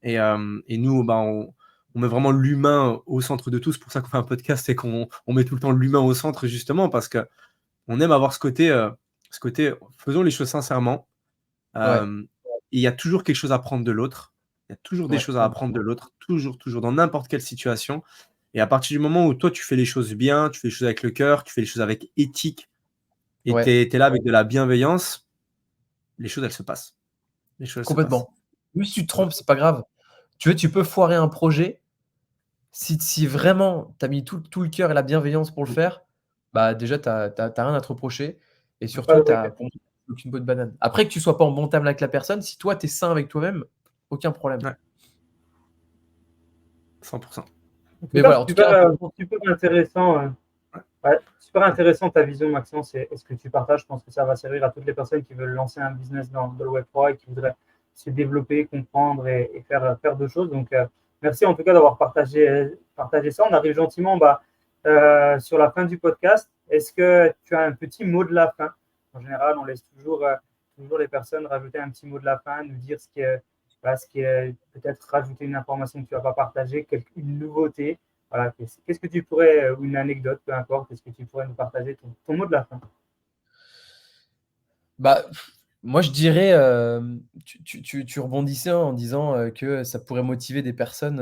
et nous, bah, on met vraiment l'humain au centre de tout. C'est pour ça qu'on fait un podcast et qu'on met tout le temps l'humain au centre, justement, parce qu'on aime avoir ce côté faisons les choses sincèrement. Ouais, Hem, il y a toujours quelque chose à apprendre de l'autre. Il y a toujours des ouais, choses à apprendre de l'autre, toujours, toujours, dans n'importe quelle situation. Et à partir du moment où toi, tu fais les choses bien, tu fais les choses avec le cœur, tu fais les choses avec éthique et tu ouais, es là avec de la bienveillance, les choses, elles se passent. Les choses, elles se passent. complètement. Même si tu te Ouais. trompes, c'est pas grave. Tu peux foirer un projet, si vraiment tu as mis tout le cœur et la bienveillance pour le faire, bah, déjà tu as rien à te reprocher et Pas surtout de tu regret. as pour moi aucune peau de banane. Après que tu sois pas en bon terme avec la personne, si toi tu es sain avec toi-même, aucun problème. Ouais, 100. En tout Mais cas, voilà, en tout cas important. super intéressant. Ouais. Ouais, super intéressant ta vision, Maxence, et ce que tu partages. Je pense que ça va servir à toutes les personnes qui veulent lancer un business dans le Web3 et qui voudraient se développer, comprendre et faire de choses. Donc, merci en tout cas d'avoir partagé ça. On arrive gentiment sur la fin du podcast. Est-ce que tu as un petit mot de la fin? En général, on laisse toujours les personnes rajouter un petit mot de la fin, nous dire ce qui est peut-être rajouter une information que tu n'as pas partagée, une nouveauté. Voilà, qu'est-ce que tu pourrais, ou une anecdote, peu importe, qu'est-ce que tu pourrais nous partager ton mot de la fin? Bah, moi je dirais, tu rebondissais en disant, que ça pourrait motiver des personnes,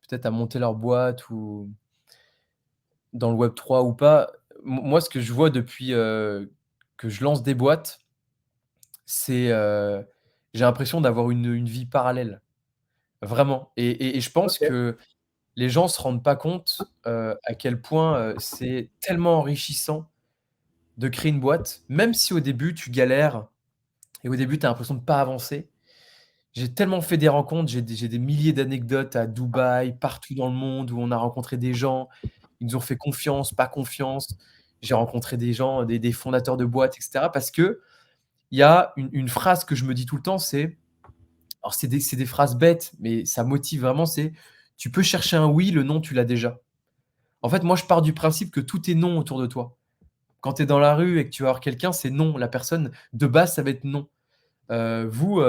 peut-être à monter leur boîte ou dans le web 3 ou pas. Moi ce que je vois depuis, que je lance des boîtes, c'est, j'ai l'impression d'avoir une vie parallèle, vraiment. Et je pense Ok. que les gens se rendent pas compte, à quel point, c'est tellement enrichissant de créer une boîte, même si au début, tu galères et au début, tu as l'impression de ne pas avancer. J'ai tellement fait des rencontres, j'ai des milliers d'anecdotes à Dubaï, partout dans le monde, où on a rencontré des gens, ils nous ont fait confiance, pas confiance. J'ai rencontré des gens, des fondateurs de boîtes, etc. Parce qu'il y a une phrase que je me dis tout le temps, alors c'est des phrases bêtes, mais ça motive vraiment, c'est « Tu peux chercher un oui, le non, tu l'as déjà ». En fait, moi, je pars du principe que tout est non autour de toi. Quand tu es dans la rue et que tu vas voir quelqu'un, c'est non. La personne, de base, ça va être non. Vous,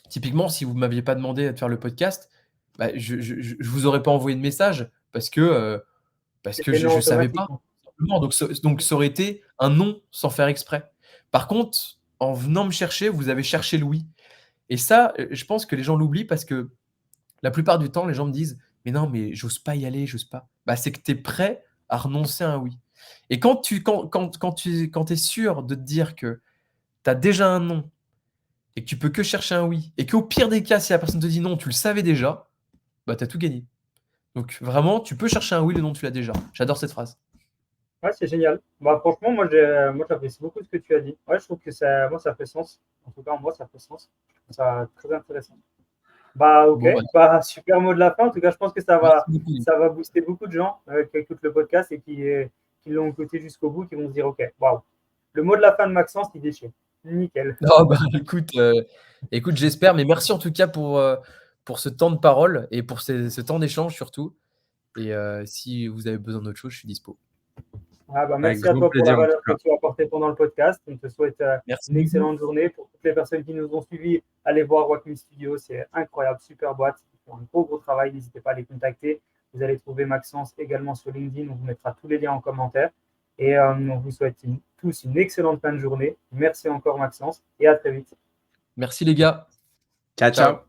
typiquement, si vous ne m'aviez pas demandé de faire le podcast, bah, je ne vous aurais pas envoyé de message parce que C'était je non ne savais pas. automatiquement. Simplement. Donc, ça aurait été un non sans faire exprès. Par contre, en venant me chercher, vous avez cherché le oui. Et ça, je pense que les gens l'oublient parce que la plupart du temps, les gens me disent « Mais non, mais j'ose pas y aller, j'ose pas. » Bah, c'est que tu es prêt à renoncer à un oui. Et quand tu es sûr de te dire que tu as déjà un non et que tu peux que chercher un oui, et qu'au pire des cas, si la personne te dit non, tu le savais déjà, bah, tu as tout gagné. Donc vraiment, tu peux chercher un oui, le non, tu l'as déjà. J'adore cette phrase. Ouais, c'est génial. Bah, franchement, moi j'apprécie beaucoup ce que tu as dit. Ouais, je trouve que ça fait sens. En tout cas, moi, ça fait sens. Je trouve ça très intéressant. Bah, ok. Bon, bah, Bah, super mot de la fin. En tout cas, je pense que merci beaucoup. ça va booster beaucoup de gens qui écoutent le podcast et qui l'ont écouté jusqu'au bout, qui vont se dire, ok, waouh. Le mot de la fin de Maxence, il déchire. Nickel. Non, bah, écoute, j'espère, mais merci en tout cas pour ce temps de parole et pour ce temps d'échange surtout. Et si vous avez besoin d'autre chose, je suis dispo. Ah, bah, Avec merci à grand toi pour la plaisir en tout valeur que cas. tu as apportée pendant le podcast. On te souhaite Merci une beaucoup. excellente journée. Pour toutes les personnes qui nous ont suivis, allez voir Wacom Studio. C'est incroyable, super boîte. Ils font un gros travail. N'hésitez pas à les contacter. Vous allez trouver Maxence également sur LinkedIn. On vous mettra tous les liens en commentaire. Et on vous souhaite tous une excellente fin de journée. Merci encore, Maxence. Et à très vite. Merci les gars. Ciao, ciao.